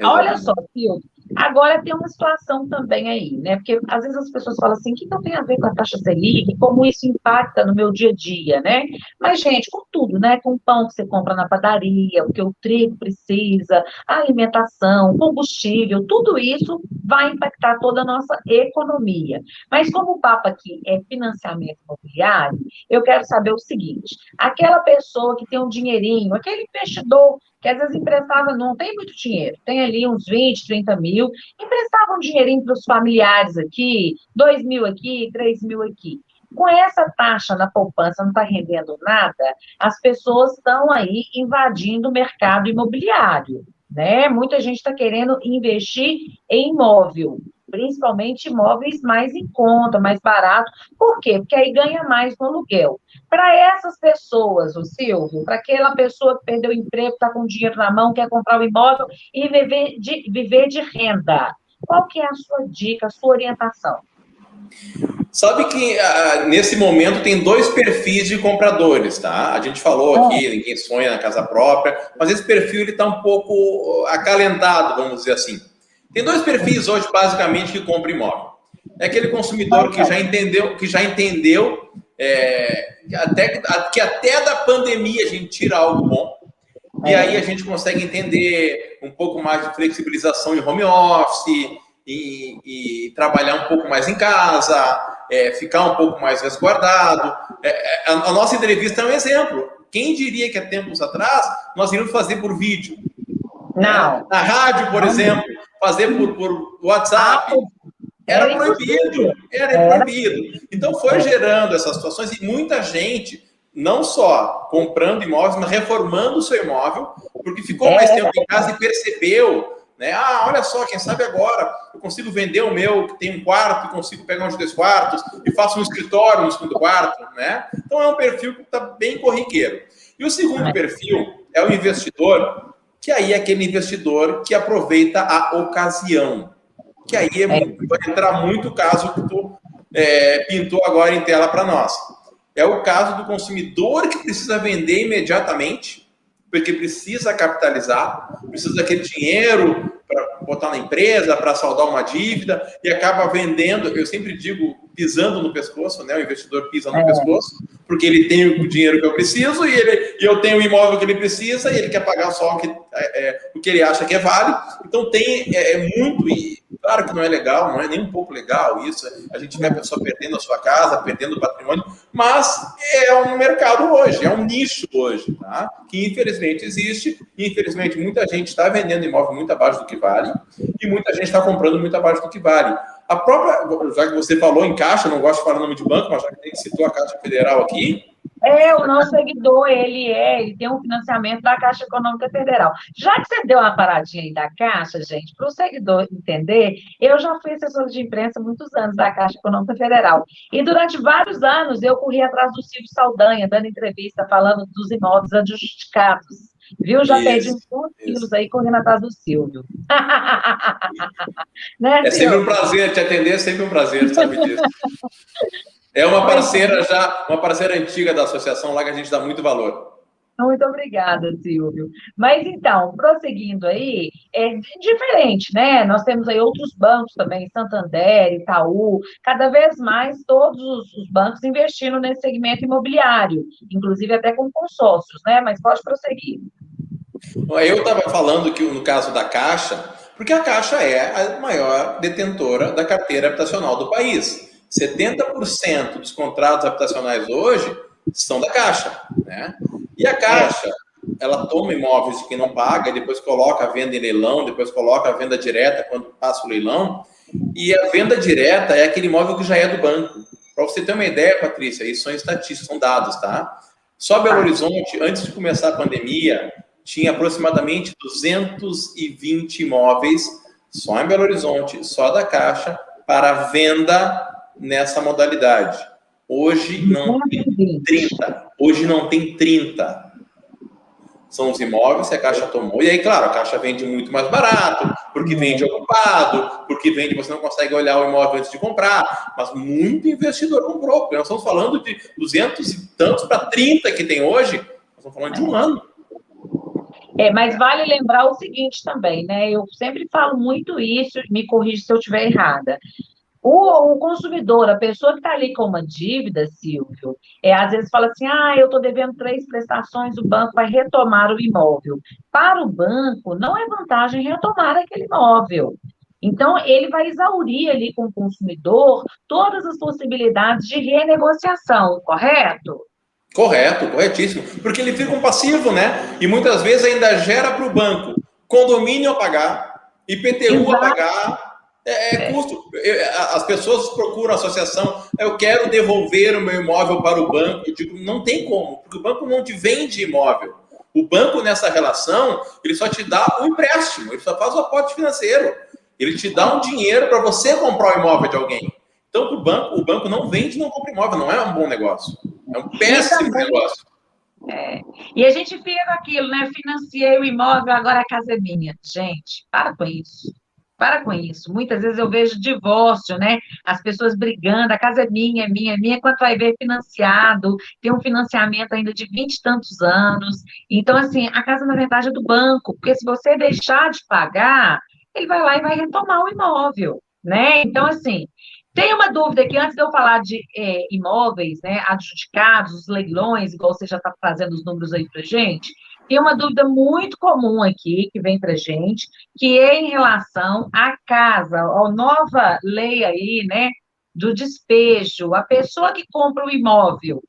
Olha só, Silvio, Agora tem uma situação também aí, né? Porque às vezes as pessoas falam assim, o que não tem a ver com a taxa Selic, como isso impacta no meu dia a dia, né? Mas, gente, com tudo, né? Com o pão que você compra na padaria, o que o trigo precisa, a alimentação, combustível, tudo isso vai impactar toda a nossa economia. Mas como o papo aqui é financiamento imobiliário, eu quero saber o seguinte: aquela pessoa que tem um dinheirinho, aquele investidor que às vezes emprestava, não tem muito dinheiro, tem ali uns 20, 30 mil, emprestava um dinheirinho para os familiares aqui, 2 mil aqui, 3 mil aqui. Com essa taxa na poupança não está rendendo nada, as pessoas estão aí invadindo o mercado imobiliário, né? Muita gente está querendo investir em imóvel, principalmente imóveis mais em conta, mais barato. Por quê? Porque aí ganha mais no aluguel. Para essas pessoas, o Silvio, para aquela pessoa que perdeu o emprego, está com dinheiro na mão, quer comprar um imóvel e viver de renda, qual que é a sua dica, a sua orientação? Sabe que nesse momento tem dois perfis de compradores, tá? A gente falou aqui, ninguém sonha na casa própria, mas esse perfil ele está um pouco acalentado, vamos dizer assim. Tem dois perfis hoje, basicamente, que compram imóvel. É aquele consumidor que já entendeu que até da pandemia a gente tira algo bom. E aí a gente consegue entender um pouco mais de flexibilização em home office e trabalhar um pouco mais em casa, ficar um pouco mais resguardado. A nossa entrevista é um exemplo. Quem diria que há tempos atrás nós iríamos fazer por vídeo? Não. Na rádio, por exemplo, fazer por WhatsApp. Era proibido. Então foi gerando essas situações e muita gente não só comprando imóveis, mas reformando o seu imóvel, porque ficou mais tempo em casa e percebeu, né? Ah, olha só, quem sabe agora eu consigo vender o meu, que tem um quarto, e consigo pegar uns 2 quartos, e faço um escritório no segundo quarto, né? Então é um perfil que está bem corriqueiro. E o segundo perfil é o investidor, que aí é aquele investidor que aproveita a ocasião. Que aí vai entrar muito o caso que tu pintou agora em tela para nós. É o caso do consumidor que precisa vender imediatamente, porque precisa capitalizar, precisa daquele dinheiro para botar na empresa, para saldar uma dívida, e acaba vendendo, eu sempre digo, pisando no pescoço, né? O investidor pisa no pescoço, porque ele tem o dinheiro que eu preciso, e eu tenho o imóvel que ele precisa, e ele quer pagar só o que ele acha que é válido. Então tem muito, e claro que não é legal, não é nem um pouco legal isso, a gente vê a pessoa perdendo a sua casa, perdendo o patrimônio, mas é um mercado hoje, é um nicho hoje, tá? Que infelizmente existe, e infelizmente muita gente está vendendo imóvel muito abaixo do que vale, e muita gente está comprando muito abaixo do que vale. A própria, já que você falou em Caixa, não gosto de falar nome de banco, mas já que citou a Caixa Federal aqui. O nosso seguidor, ele tem um financiamento da Caixa Econômica Federal. Já que você deu uma paradinha aí da Caixa, gente, para o seguidor entender, eu já fui assessora de imprensa há muitos anos da Caixa Econômica Federal. E durante vários anos eu corri atrás do Silvio Saldanha, dando entrevista, falando dos imóveis adjudicados. Viu? Já perdi uns quilos aí correndo atrás do Silvio. Né, é sempre um prazer te atender, é sempre um prazer, sabe disso. É uma parceira antiga da associação lá que a gente dá muito valor. Muito obrigada, Silvio. Mas então, prosseguindo aí, é diferente, né? Nós temos aí outros bancos também, Santander, Itaú, cada vez mais todos os bancos investindo nesse segmento imobiliário, inclusive até com consórcios, né? Mas pode prosseguir. Eu estava falando que no caso da Caixa, porque a Caixa é a maior detentora da carteira habitacional do país. 70% dos contratos habitacionais hoje são da Caixa, né? E a Caixa, ela toma imóveis de quem não paga, depois coloca a venda em leilão, depois coloca a venda direta quando passa o leilão. E a venda direta é aquele imóvel que já é do banco. Para você ter uma ideia, Patrícia, isso são estatísticas, são dados, tá? Só Belo Horizonte, antes de começar a pandemia, tinha aproximadamente 220 imóveis, só em Belo Horizonte, só da Caixa, para venda nessa modalidade. Hoje não tem 30. Hoje não tem 30. São os imóveis que a Caixa tomou. E aí, claro, a Caixa vende muito mais barato, porque vende ocupado, porque vende, você não consegue olhar o imóvel antes de comprar. Mas muito investidor comprou. Porque nós estamos falando de 200 e tantos para 30 que tem hoje. Nós estamos falando de um ano. Mas vale lembrar o seguinte também, né? Eu sempre falo muito isso, me corrija se eu estiver errada. O consumidor, a pessoa que está ali com uma dívida, Silvio, às vezes fala assim: ah, eu estou devendo 3 prestações, o banco vai retomar o imóvel. Para o banco, não é vantagem retomar aquele imóvel. Então, ele vai exaurir ali com o consumidor todas as possibilidades de renegociação, correto? Correto, corretíssimo. Porque ele fica um passivo, né? E muitas vezes ainda gera para o banco condomínio a pagar, IPTU a Exato. pagar, custo. As pessoas procuram a associação, eu quero devolver o meu imóvel para o banco. Eu digo, não tem como, porque o banco não te vende imóvel. O banco, nessa relação, ele só te dá o empréstimo, ele só faz o aporte financeiro. Ele te dá um dinheiro para você comprar o imóvel de alguém. Então, o banco não vende e não compra imóvel, não é um bom negócio. É um E péssimo também, negócio. e a gente fica com aquilo, né? Financiei o imóvel, agora a casa é minha. Gente, para com isso. Para com isso. Muitas vezes eu vejo divórcio, né? As pessoas brigando, a casa é minha, é minha, é minha, quando vai ver financiado, tem um financiamento ainda de 20 e tantos anos. Então, assim, a casa, na verdade, é do banco, porque se você deixar de pagar, ele vai lá e vai retomar o imóvel, né? Então, assim, tem uma dúvida aqui, antes de eu falar de imóveis, né, adjudicados, os leilões, igual você já está trazendo os números aí para gente, tem uma dúvida muito comum aqui, que vem para gente, que é em relação à casa, a nova lei aí, né, do despejo. A pessoa que compra o imóvel,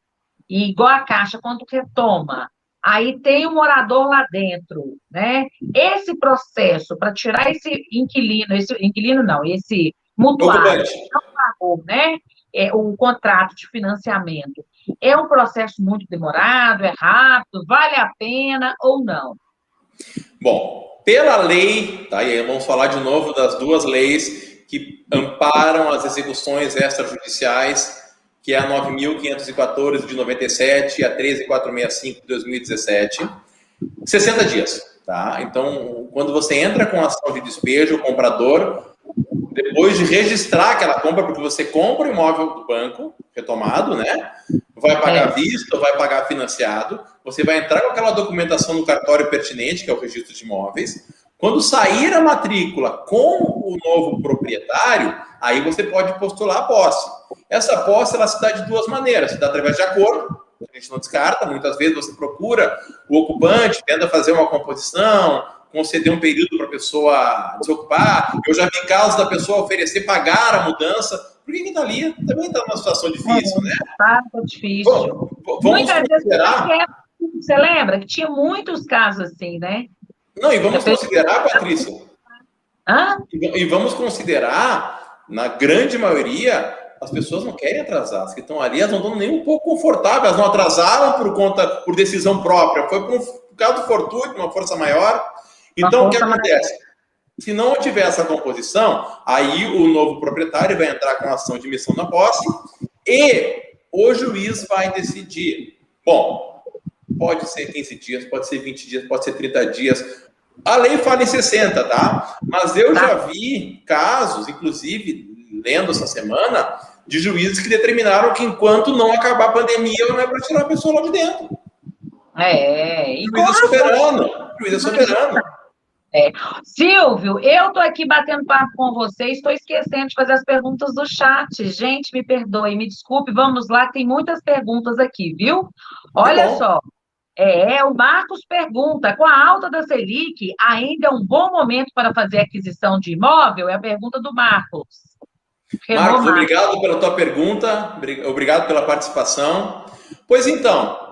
e igual a Caixa, quando retoma, aí tem um morador lá dentro, né? Esse processo para tirar esse inquilino não, esse mutuário, Ocupante. que não pagou, né? O contrato de financiamento, é um processo muito demorado, é rápido, vale a pena ou não? Bom, pela lei, tá? E aí vamos falar de novo das duas leis que amparam as execuções extrajudiciais, que é a 9.514 de 97 e a 13.465 de 2017. 60 dias, tá? Então, quando você entra com ação de despejo, o comprador, depois de registrar aquela compra, porque você compra o imóvel do banco, retomado, né? Vai pagar à vista, vai pagar financiado, você vai entrar com aquela documentação no cartório pertinente, que é o registro de imóveis. Quando sair a matrícula com o novo proprietário, aí você pode postular a posse. Essa posse, ela se dá de duas maneiras. Se dá através de acordo, a gente não descarta, muitas vezes você procura o ocupante, tenta fazer uma composição, conceder um período para a pessoa desocupar. Eu já vi casos da pessoa oferecer pagar a mudança, porque quem está ali também está numa situação difícil, né? Tá difícil. Vamos Muitas vezes considerar. você lembra que tinha muitos casos assim, né? Não, e vamos considerar, Patrícia, Hã? e vamos considerar, na grande maioria, as pessoas não querem atrasar. As que estão ali, elas não estão nem um pouco confortáveis, elas não atrasaram por decisão própria, foi por um caso fortuito, uma força maior. Então, o que acontece? Se não tiver essa composição, aí o novo proprietário vai entrar com a ação de missão na posse e o juiz vai decidir. Bom, pode ser 15 dias, pode ser 20 dias, pode ser 30 dias. A lei fala em 60, tá? Mas eu já vi casos, inclusive, lendo essa semana, de juízes que determinaram que enquanto não acabar a pandemia, não é para tirar a pessoa lá de dentro. E o juiz é soberano. O juiz é soberano. Silvio, eu estou aqui batendo papo com vocês, estou esquecendo de fazer as perguntas do chat. Gente, me perdoe, me desculpe, vamos lá, tem muitas perguntas aqui, viu? Olha só, o Marcos pergunta, com a alta da Selic, ainda é um bom momento para fazer aquisição de imóvel? É a pergunta do Marcos. Marcos, obrigado pela tua pergunta, obrigado pela participação. Pois então,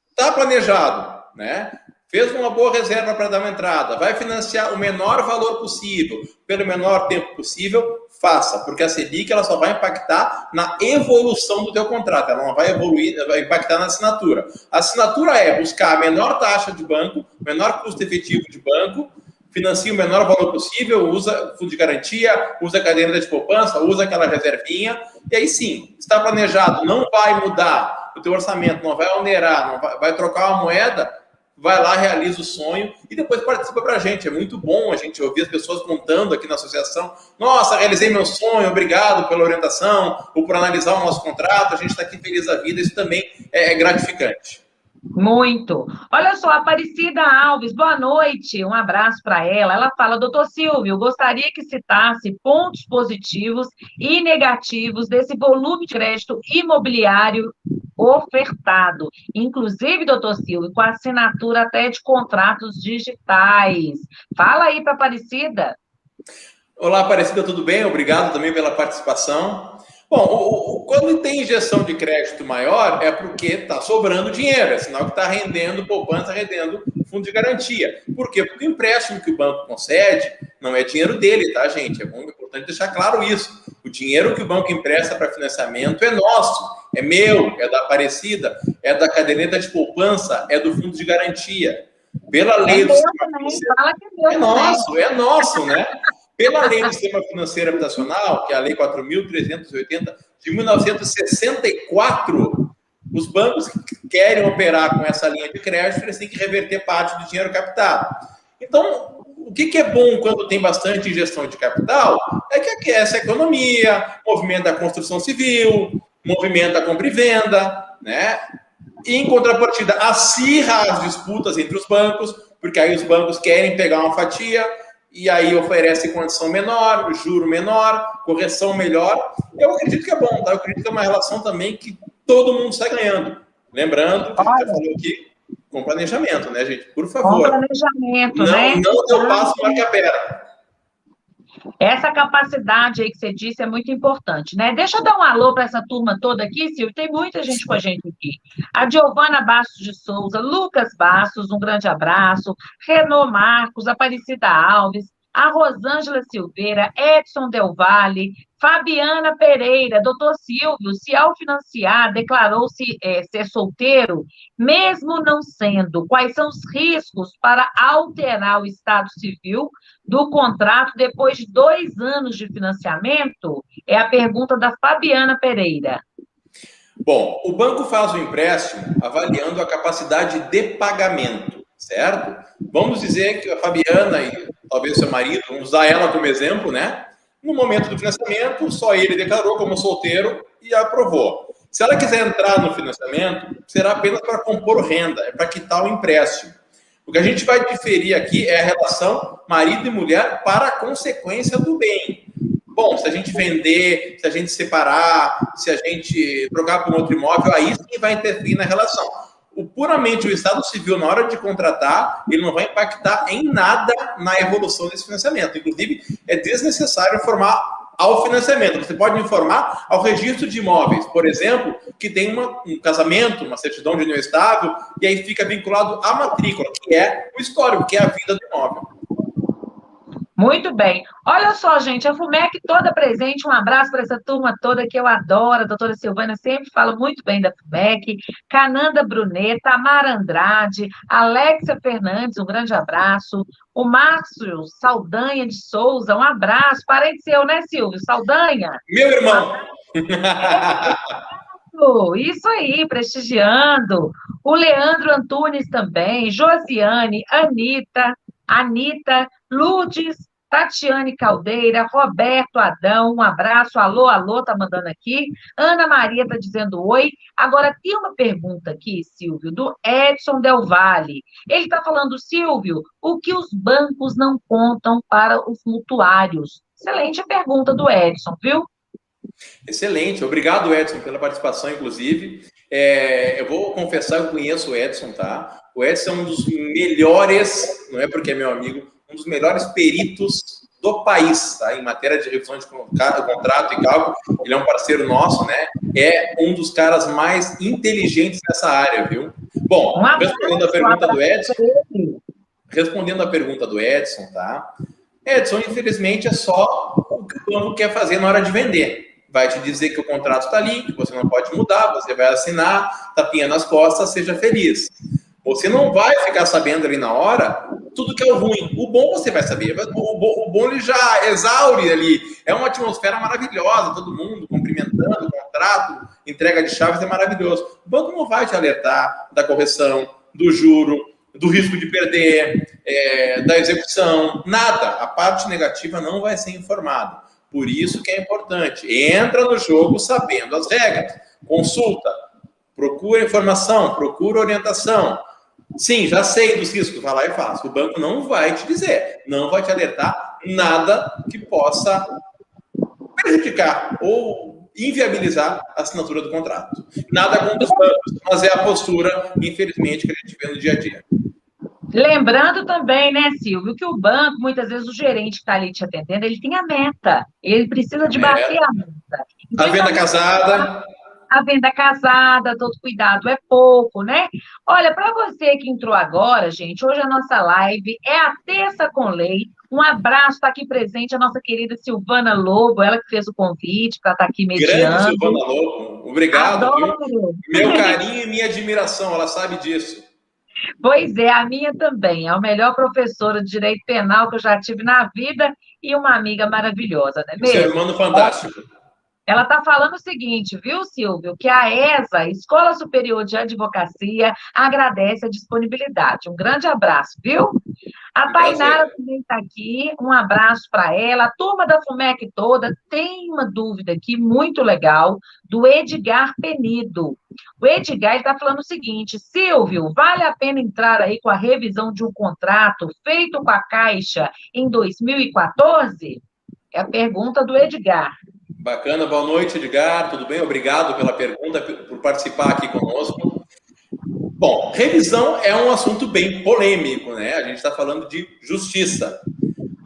está planejado, né? Fez uma boa reserva para dar uma entrada, vai financiar o menor valor possível, pelo menor tempo possível, faça, porque a Selic ela só vai impactar na evolução do teu contrato, ela não vai evoluir, vai impactar na assinatura. A assinatura é buscar a menor taxa de banco, menor custo efetivo de banco, financia o menor valor possível, usa fundo de garantia, usa caderneta de poupança, usa aquela reservinha, e aí sim, está planejado, não vai mudar o teu orçamento, não vai onerar, não vai trocar uma moeda, vai lá, realiza o sonho e depois participa para a gente. É muito bom a gente ouvir as pessoas contando aqui na associação. Nossa, realizei meu sonho, obrigado pela orientação ou por analisar o nosso contrato. A gente está aqui feliz da vida, isso também é gratificante. Muito. Olha só, Aparecida Alves, boa noite, um abraço para ela. Ela fala, doutor Silvio, gostaria que citasse pontos positivos e negativos desse volume de crédito imobiliário ofertado. Inclusive, doutor Silvio, com assinatura até de contratos digitais. Fala aí para Aparecida. Olá, Aparecida, tudo bem? Obrigado também pela participação. Bom, quando tem injeção de crédito maior, é porque está sobrando dinheiro, é sinal que está rendendo poupança, rendendo fundo de garantia. Por quê? Porque o empréstimo que o banco concede não é dinheiro dele, tá, gente? É importante deixar claro isso. O dinheiro que o banco empresta para financiamento é nosso, é meu, é da Aparecida, é da caderneta de poupança, é do fundo de garantia. Pela lei do sistema financeiro, é nosso, né? Pela Lei do Sistema Financeiro Habitacional, que é a Lei 4.380 de 1964, os bancos que querem operar com essa linha de crédito, eles têm que reverter parte do dinheiro captado. Então, o que é bom quando tem bastante injeção de capital é que aquece a economia, movimenta a construção civil, movimenta a compra e venda, né? E, em contrapartida, acirra as disputas entre os bancos, porque aí os bancos querem pegar uma fatia e aí oferece condição menor, juro menor, correção melhor. Eu acredito que é bom, tá? Eu acredito que é uma relação também que todo mundo sai ganhando. Lembrando que a gente já falou aqui com planejamento, né, gente? Por favor. Com planejamento, não, né? Não deu passo, marca a pera. Essa capacidade aí que você disse é muito importante, né? Deixa eu dar um alô para essa turma toda aqui, Silvio. Tem muita gente com a gente aqui. A Giovana Bastos de Souza, Lucas Bastos, um grande abraço. Renault Marcos, Aparecida Alves, a Rosângela Silveira, Edson Del Valle, Fabiana Pereira, doutor Silvio, se ao financiar declarou-se ser solteiro, mesmo não sendo, quais são os riscos para alterar o estado civil do contrato depois de 2 anos de financiamento? É a pergunta da Fabiana Pereira. Bom, o banco faz o empréstimo avaliando a capacidade de pagamento, certo? Vamos dizer que a Fabiana e talvez seu marido, vamos usar ela como exemplo, né? No momento do financiamento, só ele declarou como solteiro e aprovou. Se ela quiser entrar no financiamento, será apenas para compor renda, é para quitar o empréstimo. O que a gente vai diferir aqui é a relação marido e mulher para a consequência do bem. Bom, se a gente vender, se a gente separar, se a gente trocar por um outro imóvel, aí sim vai interferir na relação. Puramente o Estado Civil, na hora de contratar, ele não vai impactar em nada na evolução desse financiamento. Inclusive, é desnecessário informar ao financiamento. Você pode informar ao registro de imóveis, por exemplo, que tem um casamento, uma certidão de união estável, e aí fica vinculado à matrícula, que é o histórico, que é a vida do imóvel. Muito bem. Olha só, gente, a FUMEC toda presente. Um abraço para essa turma toda que eu adoro. A doutora Silvana sempre fala muito bem da FUMEC. Cananda Brunet, Tamara Andrade, Alexia Fernandes, um grande abraço. O Márcio Saldanha de Souza, um abraço. Parente seu, né, Silvio? Saldanha? Meu irmão! Isso aí, prestigiando. O Leandro Antunes também, Josiane, Anitta, Lourdes, Tatiane Caldeira, Roberto Adão, um abraço, alô, alô, tá mandando aqui. Ana Maria tá dizendo oi. Agora, tem uma pergunta aqui, Silvio, do Edson Del Valle. Ele tá falando, Silvio, o que os bancos não contam para os mutuários? Excelente a pergunta do Edson, viu? Excelente, obrigado, Edson, pela participação, inclusive. Eu vou confessar que eu conheço o Edson, tá? O Edson é um dos melhores, não é porque é meu amigo, um dos melhores peritos do país, tá? Em matéria de revisão de contrato e cálculo. Ele é um parceiro nosso, né? É um dos caras mais inteligentes nessa área, viu? Bom, respondendo a pergunta do Edson, tá? Edson, infelizmente, é só o que o banco quer fazer na hora de vender. Vai te dizer que o contrato está ali, que você não pode mudar, você vai assinar, tapinha nas costas, seja feliz. Você não vai ficar sabendo ali na hora tudo que é o ruim. O bom você vai saber. O bom ele já exaure ali. É uma atmosfera maravilhosa, todo mundo cumprimentando o contrato, entrega de chaves é maravilhoso. O banco não vai te alertar da correção, do juro, do risco de perder, da execução, nada. A parte negativa não vai ser informada. Por isso que é importante. Entra no jogo sabendo as regras. Consulta. procura informação, procura orientação. Sim, já sei dos riscos, vai lá e faz. O banco não vai te dizer, não vai te alertar nada que possa prejudicar ou inviabilizar a assinatura do contrato. Nada contra os bancos, mas é a postura, infelizmente, que a gente vê no dia a dia. Lembrando também, né, Silvio, que o banco, muitas vezes o gerente que está ali te atendendo, ele tem a meta, ele precisa de bater a meta. A Então, venda casada. a venda casada, todo cuidado é pouco, né? Olha, para você que entrou agora, gente, hoje a nossa live é a Terça com Lei. Um abraço, está aqui presente a nossa querida Silvana Lobo, ela que fez o convite para estar aqui mediando. Grande Silvana Lobo, obrigado. Adoro. Meu carinho e minha admiração, ela sabe disso. Pois é, a minha também. É a melhor professora de direito penal que eu já tive na vida e uma amiga maravilhosa, não é mesmo? Ser humano fantástico. Ela está falando o seguinte, viu, Silvio? Que a ESA, Escola Superior de Advocacia, agradece a disponibilidade. Um grande abraço, viu? A Tainara também está aqui, um abraço para ela. A turma da FUMEC toda tem uma dúvida aqui muito legal, do Edgar Penido. O Edgar está falando o seguinte, Silvio, vale a pena entrar aí com a revisão de um contrato feito com a Caixa em 2014? É a pergunta do Edgar. Bacana, boa noite, Edgar, tudo bem? Obrigado pela pergunta, por participar aqui conosco. Bom, revisão é um assunto bem polêmico, né? A gente está falando de justiça.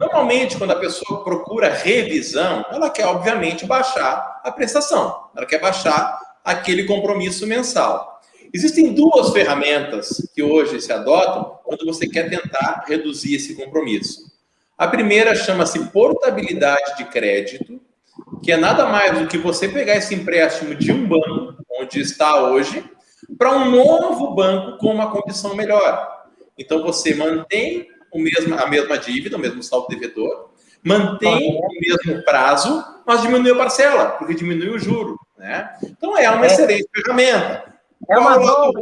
Normalmente, quando a pessoa procura revisão, ela quer, obviamente, baixar a prestação. Ela quer baixar aquele compromisso mensal. Existem duas ferramentas que hoje se adotam quando você quer tentar reduzir esse compromisso. A primeira chama-se portabilidade de crédito, que é nada mais do que você pegar esse empréstimo de um banco, onde está hoje, para um novo banco com uma condição melhor. Então, você mantém a mesma dívida, o mesmo saldo devedor, mantém o mesmo prazo, mas diminui a parcela, porque diminui o juro, né? Então, é uma excelente ferramenta. É uma boa.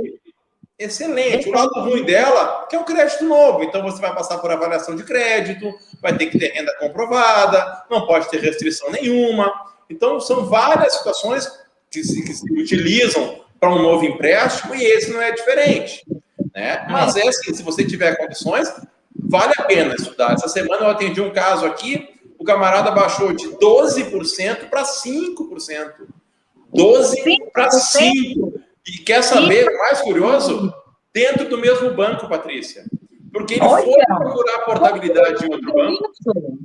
Excelente. O lado ruim dela é um crédito novo. Então, você vai passar por avaliação de crédito, vai ter que ter renda comprovada, não pode ter restrição nenhuma. Então, são várias situações que se utilizam para um novo empréstimo e esse não é diferente, né? Mas é assim, se você tiver condições, vale a pena estudar. Essa semana eu atendi um caso aqui, o camarada baixou de 12% para 5%. 12 para 5%. E quer saber, o mais curioso? Dentro do mesmo banco, Patrícia. Porque ele foi procurar a portabilidade em outro banco.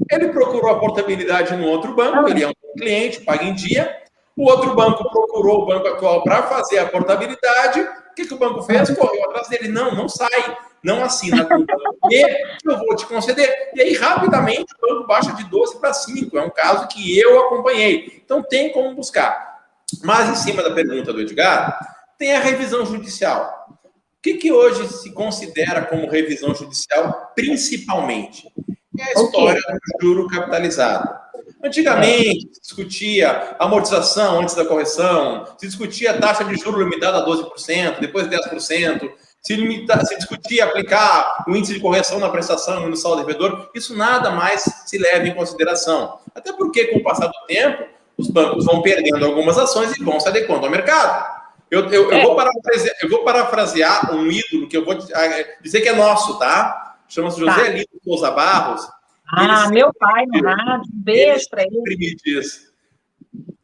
Ele procurou a portabilidade no outro banco, ele é um cliente, paga em dia. O outro banco procurou o banco atual para fazer a portabilidade. O que o banco fez? Correu atrás dele. Não sai. Não assina com o banco que eu vou te conceder. E aí, rapidamente, o banco baixa de 12 para 5. É um caso que eu acompanhei. Então, tem como buscar. Mas, em cima da pergunta do Edgar, tem a revisão judicial. O que hoje se considera como revisão judicial, principalmente? É a história do juro capitalizado. Antigamente, se discutia amortização antes da correção, se discutia a taxa de juros limitada a 12%, depois 10%, se discutia aplicar o índice de correção na prestação e no saldo devedor. Isso nada mais se leva em consideração. Até porque, com o passar do tempo, os bancos vão perdendo algumas ações e vão se adequando ao mercado. Eu vou parafrasear um ídolo que eu vou dizer que é nosso, tá? Chama-se José Lino Souza Barros. Meu pai no rádio, um beijo para ele. Ele me diz,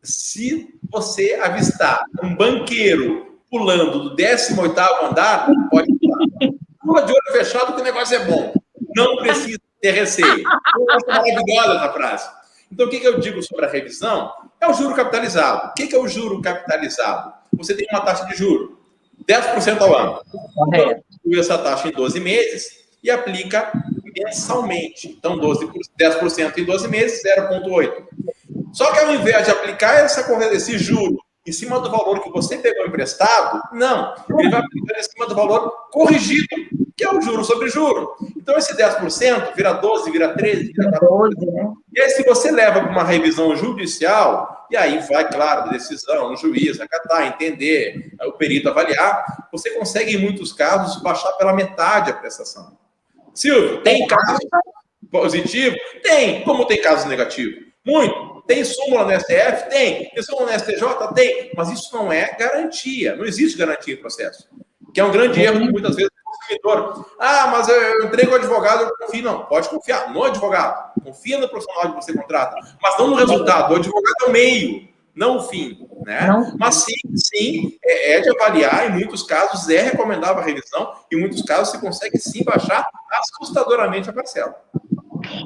se você avistar um banqueiro pulando do 18º andar, pode pular. Pula de olho fechado que o negócio é bom. Não precisa ter receio. É maravilhosa essa frase. Então, o que eu digo sobre a revisão? É o juro capitalizado. O que é o juro capitalizado? Você tem uma taxa de juro, 10% ao ano. Então, distribui essa taxa em 12 meses e aplica mensalmente. Então, 10% em 12 meses, 0,8. Só que ao invés de aplicar esse juro em cima do valor que você pegou emprestado, não. Ele vai aplicar em cima do valor corrigido, que é o juro sobre juro. Então, esse 10% vira 12, vira 13, vira 14. Né? E aí, se você leva para uma revisão judicial, e aí vai, claro, decisão, o juiz acatar, entender, o perito avaliar, você consegue, em muitos casos, baixar pela metade a prestação. Silvio, tem casos positivos? Tem. Como tem casos negativos? Muito. Tem súmula no STF? Tem. Tem súmula no STJ? Tem. Mas isso não é garantia. Não existe garantia em processo. Que é um grande erro que muitas vezes o consumidor. Ah, mas eu entrei com o advogado, eu confio. Não, pode confiar no advogado. Confia no profissional que você contrata. Mas não no resultado. O advogado é o meio, não o fim. Né? Mas sim, é de avaliar. Em muitos casos é recomendável a revisão. Em muitos casos você consegue sim baixar assustadoramente a parcela.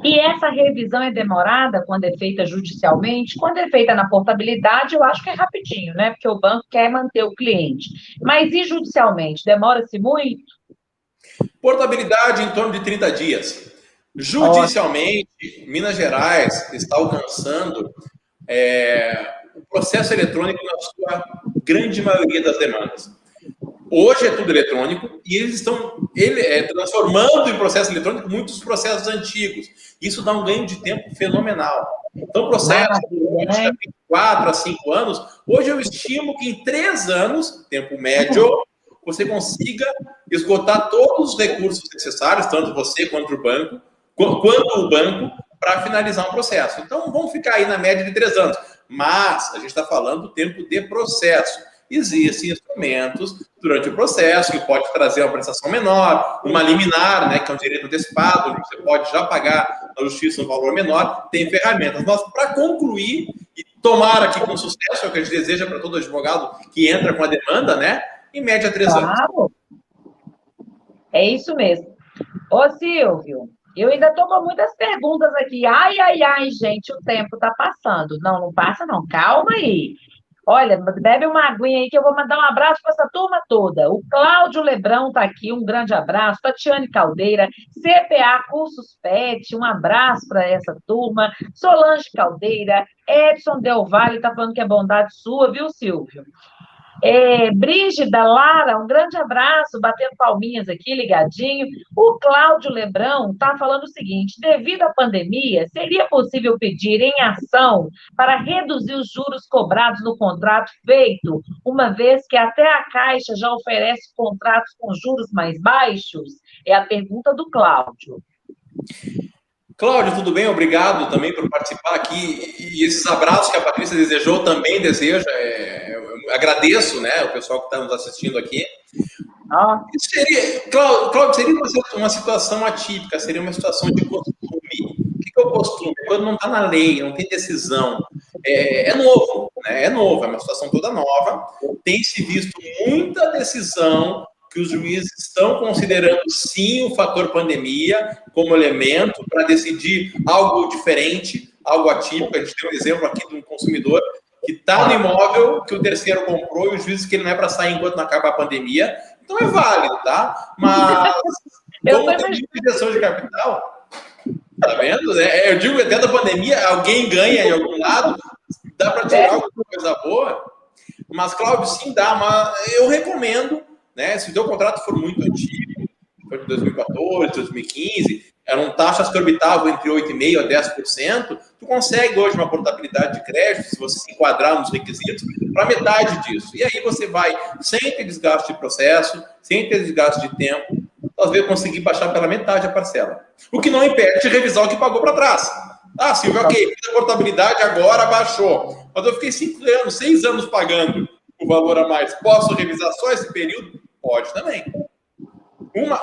E essa revisão é demorada quando é feita judicialmente? Quando é feita na portabilidade, eu acho que é rapidinho, né? Porque o banco quer manter o cliente. Mas e judicialmente? Demora-se muito? Portabilidade em torno de 30 dias. Judicialmente, Minas Gerais está alcançando o processo eletrônico na sua grande maioria das demandas. Hoje é tudo eletrônico e eles estão transformando em processo eletrônico muitos processos antigos. Isso dá um ganho de tempo fenomenal. Então, processo de 4 a 5 anos, hoje eu estimo que em 3 anos, tempo médio, você consiga esgotar todos os recursos necessários, tanto você quanto o banco, para finalizar um processo. Então, vamos ficar aí na média de 3 anos. Mas a gente está falando do tempo de processo. Existem instrumentos durante o processo que pode trazer uma prestação menor, uma liminar, né, que é um direito antecipado, onde você pode já pagar na justiça um valor menor, tem ferramentas. Mas, para concluir, e tomar aqui com sucesso, é o que a gente deseja para todo advogado que entra com a demanda, né, em média 3 anos. É isso mesmo. Ô, Silvio, eu ainda estou com muitas perguntas aqui. Ai, gente, o tempo está passando. Não passa não, calma aí. Olha, bebe uma aguinha aí que eu vou mandar um abraço para essa turma toda. O Cláudio Lebrão está aqui, um grande abraço. Tatiane Caldeira, CPA Cursos PET, um abraço para essa turma. Solange Caldeira, Edson Del Valle está falando que é bondade sua, viu, Silvio? Brígida Lara, um grande abraço, batendo palminhas aqui, ligadinho. O Cláudio Lebrão está falando o seguinte: devido à pandemia, seria possível pedir em ação para reduzir os juros cobrados no contrato feito, uma vez que até a Caixa já oferece contratos com juros mais baixos? É a pergunta do Cláudio. Cláudio, tudo bem? Obrigado também por participar aqui. E esses abraços que a Patrícia desejou, também deseja. Eu agradeço, né, o pessoal que está nos assistindo aqui. Cláudio, seria uma situação atípica, seria uma situação de costume. O que é o costume? Quando não está na lei, não tem decisão. É novo, né? É novo, é uma situação toda nova. Tem se visto muita decisão que os juízes estão considerando, sim, o fator pandemia como elemento para decidir algo diferente, algo atípico. A gente tem um exemplo aqui de um consumidor que está no imóvel que o terceiro comprou e o juiz diz que ele não é para sair enquanto não acaba a pandemia. Então é válido, tá? Mas, como tem injeção de capital, tá vendo? Eu digo, até da pandemia, alguém ganha em algum lado, dá para tirar alguma coisa boa. Mas, Cláudio, sim dá, mas eu recomendo, né? Se o teu contrato for muito antigo, foi de 2014, 2015, eram taxas que orbitavam entre 8,5% a 10%, tu consegue hoje uma portabilidade de crédito, se você se enquadrar nos requisitos, para metade disso. E aí você vai, sem ter desgaste de processo, sem ter desgaste de tempo, às vezes conseguir baixar pela metade a parcela. O que não impede de revisar o que pagou para trás. Ah, Silvio, ok, a portabilidade agora baixou, mas eu fiquei 5 anos, 6 anos pagando o valor a mais. Posso revisar só esse período? Pode também. Uma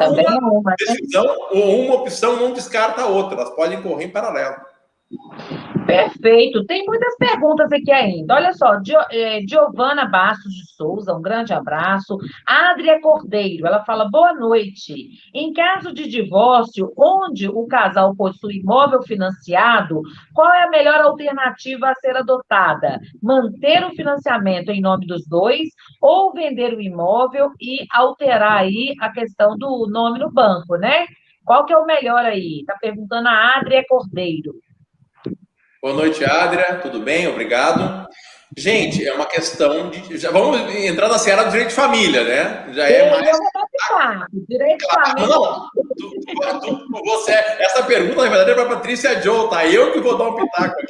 decisão ou uma opção não descarta a outra, elas podem correr em paralelo. Perfeito. Tem muitas perguntas aqui ainda. Olha só, Giovana Bastos de Souza, um grande abraço. Adria Cordeiro, ela fala, boa noite. Em caso de divórcio, onde o casal possui imóvel financiado, qual é a melhor alternativa a ser adotada? Manter o financiamento em nome dos dois ou vender o imóvel e alterar aí a questão do nome no banco, né? Qual que é o melhor aí? Está perguntando a Adria Cordeiro. Boa noite, Adria. Tudo bem? Obrigado. Gente, é uma questão de... Já vamos entrar na seara do direito de família, né? Já é mais... Direito de família... Não, essa pergunta, na verdade, é para a Patrícia Joe, tá? Eu que vou dar um pitaco aqui.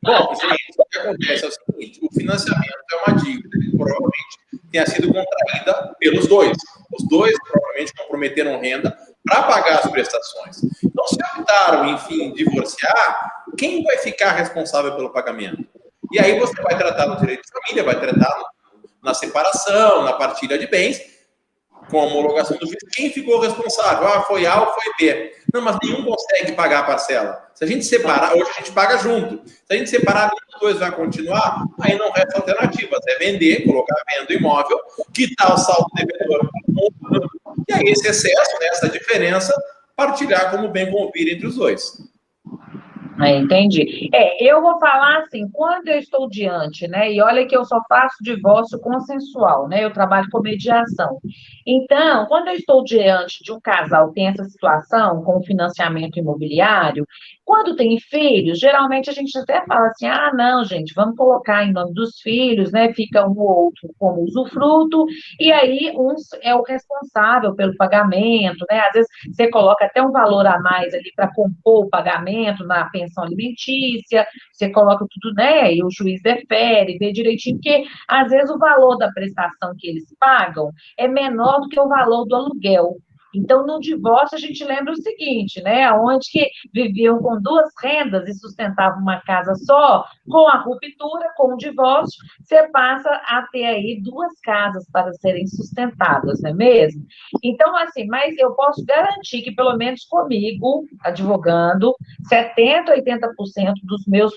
Bom, gente, o que acontece é o seguinte, o financiamento é uma dívida que provavelmente tenha sido contraída pelos dois. Os dois provavelmente comprometeram renda para pagar as prestações. Então, se optaram, enfim, divorciar, quem vai ficar responsável pelo pagamento? E aí você vai tratar no direito de família, vai tratar na separação, na partilha de bens, com a homologação do juiz, quem ficou responsável? Ah, foi A ou foi B? Não, mas nenhum consegue pagar a parcela. Se a gente separar, hoje a gente paga junto. Se a gente separar, os dois vai continuar, aí não resta alternativas. É vender, colocar a venda do imóvel, quitar o saldo devedor, e aí esse excesso, né, essa diferença, partilhar como bem convir entre os dois. Entendi. Eu vou falar assim, quando eu estou diante, né? E olha que eu só faço divórcio consensual, né? Eu trabalho com mediação. Então, quando eu estou diante de um casal que tem essa situação com o financiamento imobiliário, quando tem filhos, geralmente a gente até fala assim: ah, não, gente, vamos colocar em nome dos filhos, né? Fica um ou outro como usufruto, e aí um é o responsável pelo pagamento, né? Às vezes você coloca até um valor a mais ali para compor o pagamento na pensão alimentícia, você coloca tudo, né? E o juiz defere, vê direitinho, porque às vezes o valor da prestação que eles pagam é menor do que o valor do aluguel. Então, no divórcio, a gente lembra o seguinte, né? Onde que viviam com duas rendas e sustentavam uma casa só, com a ruptura, com o divórcio, você passa a ter aí duas casas para serem sustentadas, não é mesmo? Então, assim, mas eu posso garantir que, pelo menos comigo, advogando, 70%, 80% dos meus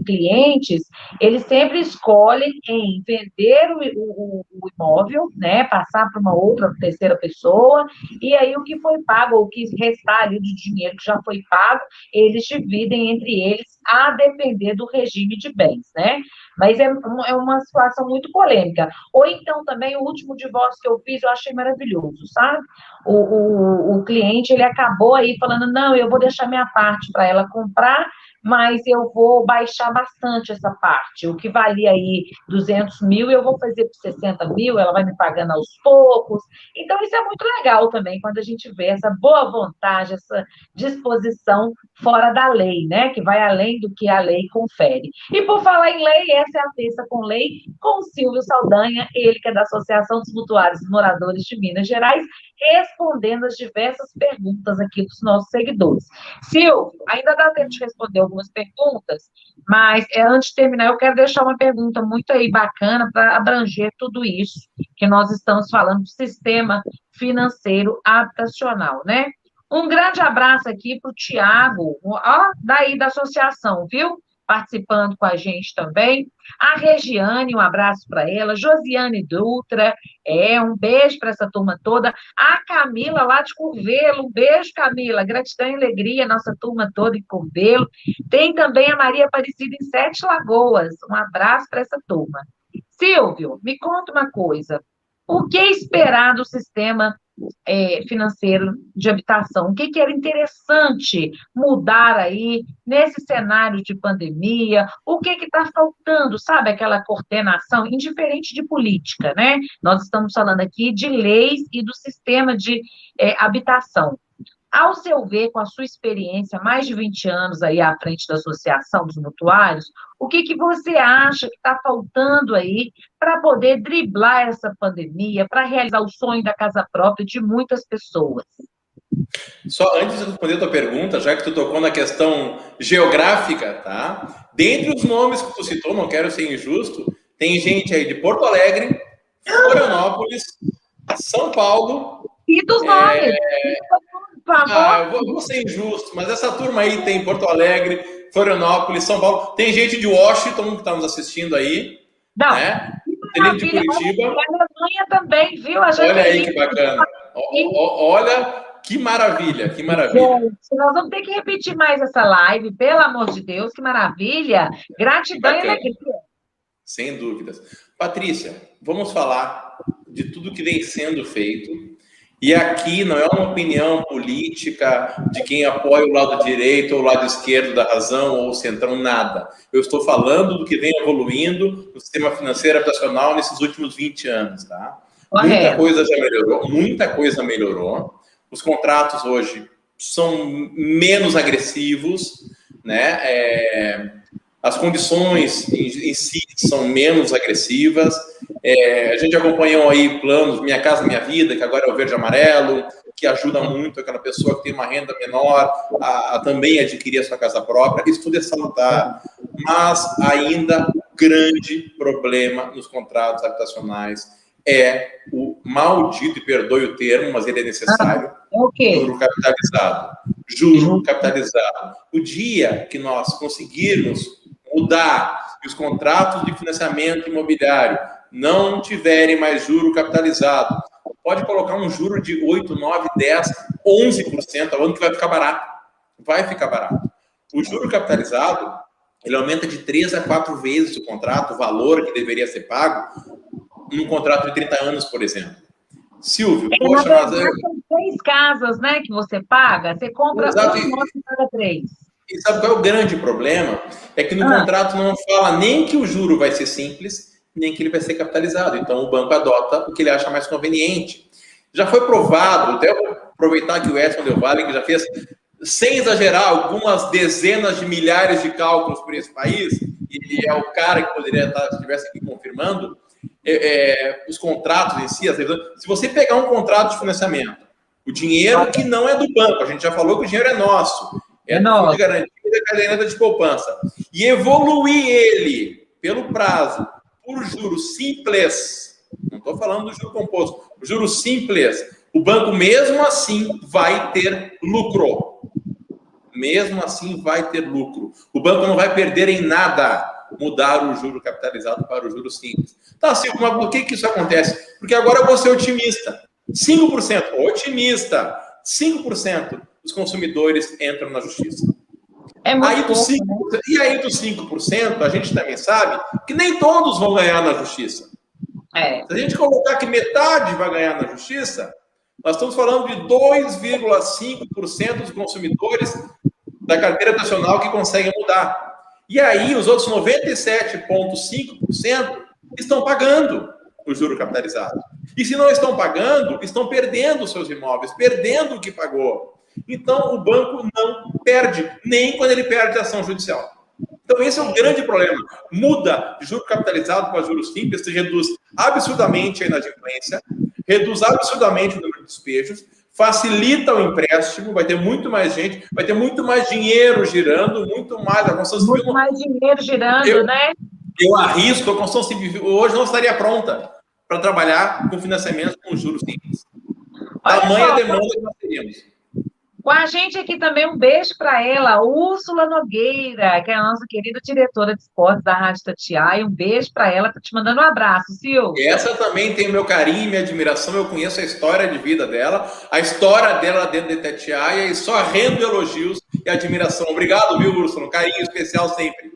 clientes, eles sempre escolhem em vender o imóvel, né? Passar para uma outra, terceira pessoa, e aí o que foi pago, ou o que restar ali de dinheiro que já foi pago, eles dividem entre eles a depender do regime de bens, né? Mas é uma situação muito polêmica. Ou então também o último divórcio que eu fiz, eu achei maravilhoso, sabe? O cliente, ele acabou aí falando, não, eu vou deixar minha parte para ela comprar, mas eu vou baixar bastante essa parte. O que valia aí 200 mil, eu vou fazer por 60 mil, ela vai me pagando aos poucos. Então, isso é muito legal também, quando a gente vê essa boa vontade, essa disposição fora da lei, né? Que vai além do que a lei confere. E por falar em lei, essa é a Terça com Lei, com o Silvio Saldanha, ele que é da Associação dos Mutuários e Moradores de Minas Gerais, respondendo as diversas perguntas aqui dos nossos seguidores. Silvio, ainda dá tempo de responder algumas perguntas, mas antes de terminar, eu quero deixar uma pergunta muito aí bacana para abranger tudo isso que nós estamos falando do sistema financeiro habitacional, né? Um grande abraço aqui para o Tiago, daí da associação, viu? Participando com a gente também. A Regiane, um abraço para ela. Josiane Dutra, um beijo para essa turma toda. A Camila, lá de Curvelo, um beijo, Camila. Gratidão e alegria, nossa turma toda em Curvelo. Tem também a Maria Aparecida em Sete Lagoas. Um abraço para essa turma. Silvio, me conta uma coisa. O que esperar do sistema financeiro de habitação? O que era interessante mudar aí nesse cenário de pandemia? O que está faltando, sabe? Aquela coordenação, indiferente de política, né? Nós estamos falando aqui de leis e do sistema de habitação. Ao seu ver, com a sua experiência, mais de 20 anos aí à frente da Associação dos Mutuários, o que você acha que está faltando aí para poder driblar essa pandemia, para realizar o sonho da casa própria de muitas pessoas? Só antes de responder a tua pergunta, já que tu tocou na questão geográfica, tá? Dentre os nomes que tu citou, não quero ser injusto, tem gente aí de Porto Alegre, Florianópolis, São Paulo... E dos nomes? Eu vou ser injusto, mas essa turma aí tem Porto Alegre, Florianópolis, São Paulo. Tem gente de Washington que está nos assistindo aí. Não. Né? Tem gente de Curitiba. Alemanha também, viu? Olha aí que bacana. Olha que maravilha, que maravilha. Gente, nós vamos ter que repetir mais essa live, pelo amor de Deus, que maravilha. Gratidão e alegria. Sem dúvidas. Patrícia, vamos falar de tudo que vem sendo feito. E aqui não é uma opinião política de quem apoia o lado direito ou o lado esquerdo da razão ou o centrão, nada. Eu estou falando do que vem evoluindo no sistema financeiro habitacional nesses últimos 20 anos, tá? Muita coisa já melhorou, muita coisa melhorou. Os contratos hoje são menos agressivos, né? As condições em si são menos agressivas. A gente acompanhou aí planos Minha Casa Minha Vida, que agora é o verde e amarelo, que ajuda muito aquela pessoa que tem uma renda menor a também adquirir a sua casa própria. Isso tudo é salutar. Mas ainda o grande problema nos contratos habitacionais é o maldito, e perdoe o termo, mas ele é necessário, juro capitalizado. Juro capitalizado. O dia que nós conseguirmos mudar e os contratos de financiamento imobiliário não tiverem mais juro capitalizado, pode colocar um juro de 8, 9, 10, 11% ao ano que vai ficar barato. Vai ficar barato. O juro capitalizado, ele aumenta de 3 a 4 vezes o contrato, o valor que deveria ser pago, num contrato de 30 anos, por exemplo. Silvio, poxa, mas... São 3 casas, né, que você paga, você compra um e paga 3. E sabe qual é o grande problema? É que no contrato não fala nem que o juro vai ser simples, nem que ele vai ser capitalizado. Então, o banco adota o que ele acha mais conveniente. Já foi provado, até vou aproveitar que o Edson Del Valle, que já fez, sem exagerar, algumas dezenas de milhares de cálculos por esse país, e ele é o cara que poderia estar, se estivesse aqui confirmando, os contratos em si, se você pegar um contrato de financiamento, o dinheiro que não é do banco, a gente já falou que o dinheiro é nosso, é do de garantia da caderneta de poupança, e evoluir ele pelo prazo por juros simples, não estou falando do juro composto, juros simples, o banco mesmo assim vai ter lucro. Mesmo assim vai ter lucro. O banco não vai perder em nada mudar o juro capitalizado para o juro simples. Tá, Silvio, mas por que isso acontece? Porque agora eu vou ser otimista. 5%, otimista, 5% dos consumidores entram na justiça. Aí dos 5%, né? E aí dos 5%, a gente também sabe que nem todos vão ganhar na justiça. Se a gente colocar que metade vai ganhar na justiça, nós estamos falando de 2,5% dos consumidores da carteira nacional que conseguem mudar. E aí, os outros 97,5% estão pagando o juro capitalizado. E se não estão pagando, estão perdendo os seus imóveis, perdendo o que pagou. Então, o banco não perde, nem quando ele perde a ação judicial. Então, esse é o grande problema. Muda de juro capitalizado para juros simples, se reduz absurdamente a inadimplência, reduz absurdamente o número de despejos, facilita o empréstimo, vai ter muito mais gente, vai ter muito mais dinheiro girando, muito mais... A construção civil, mais dinheiro girando, né? Eu arrisco, a construção civil hoje não estaria pronta para trabalhar com financiamento com juros simples. Tamanha demanda que nós teríamos. Com a gente aqui também, um beijo para ela, Úrsula Nogueira, que é a nossa querida diretora de esportes da Rádio Itatiaia. Um beijo para ela, tô te mandando um abraço, Silvio. Essa também tem meu carinho e minha admiração, eu conheço a história de vida dela, a história dela dentro de Itatiaia, e só rendo elogios e admiração. Obrigado, viu, Úrsula? Um carinho especial sempre.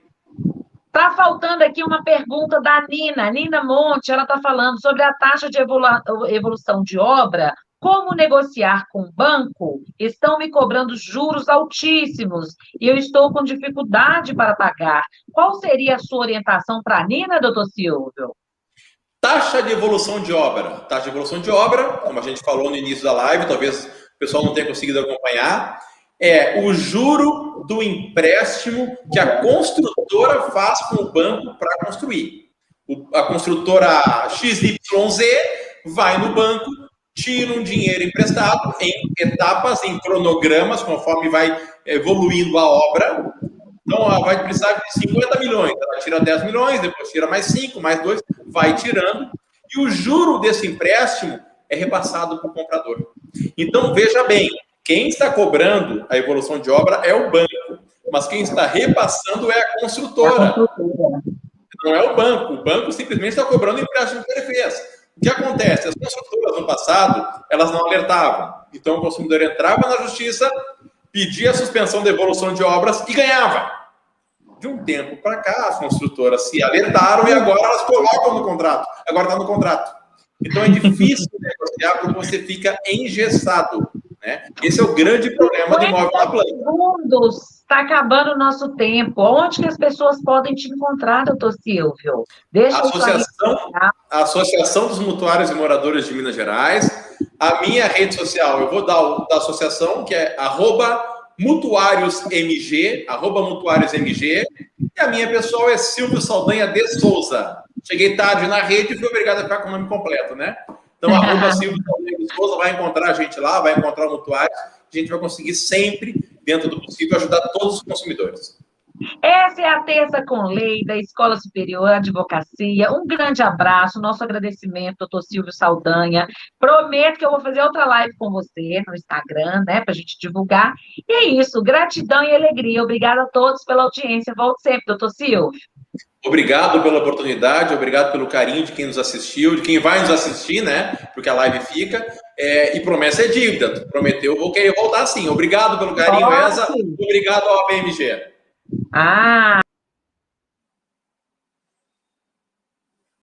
Tá faltando aqui uma pergunta da Nina Monte, ela está falando sobre a taxa de evolução de obra. Como negociar com o banco? Estão me cobrando juros altíssimos e eu estou com dificuldade para pagar. Qual seria a sua orientação para a Nina, doutor Silvio? Taxa de evolução de obra. Taxa de evolução de obra, como a gente falou no início da live, talvez o pessoal não tenha conseguido acompanhar, é o juro do empréstimo que a construtora faz com o banco para construir. A construtora XYZ vai no banco, tira um dinheiro emprestado em etapas, em cronogramas, conforme vai evoluindo a obra. Então, ela vai precisar de 50 milhões, ela tira 10 milhões, depois tira mais 5, mais 2, vai tirando, e o juro desse empréstimo é repassado para o comprador. Então, veja bem, quem está cobrando a evolução de obra é o banco, mas quem está repassando é a construtora. Não é o banco simplesmente está cobrando o empréstimo que ele fez. O que acontece? As construtoras no passado, elas não alertavam. Então, o consumidor entrava na justiça, pedia a suspensão da evolução de obras e ganhava. De um tempo para cá, as construtoras se alertaram e agora elas colocam no contrato. Agora está no contrato. Então, é difícil negociar porque você fica engessado. Né? Esse é o grande problema do imóvel na planta. Está acabando o nosso tempo. Onde que as pessoas podem te encontrar, doutor Silvio? A Associação dos Mutuários e Moradores de Minas Gerais. A minha rede social, eu vou dar da associação, que é @mutuariosmg, @mutuariosmg. E a minha pessoal é Silvio Saldanha de Souza. Cheguei tarde na rede e fui obrigado a ficar com o nome completo, né? Então, arroba Silvio Souza, vai encontrar a gente lá, vai encontrar o Mutuais, a gente vai conseguir sempre, dentro do possível, ajudar todos os consumidores. Essa é a Terça com Lei da Escola Superior Advocacia. Um grande abraço, nosso agradecimento, doutor Silvio Saldanha. Prometo que eu vou fazer outra live com você no Instagram, né, para a gente divulgar. E é isso, gratidão e alegria. Obrigada a todos pela audiência. Volte sempre, doutor Silvio. Obrigado pela oportunidade, obrigado pelo carinho de quem nos assistiu, de quem vai nos assistir, né? Porque a live fica. E promessa é dívida. Prometeu, vou querer voltar sim. Obrigado pelo carinho, Esa. Obrigado ao ABMG. Ah!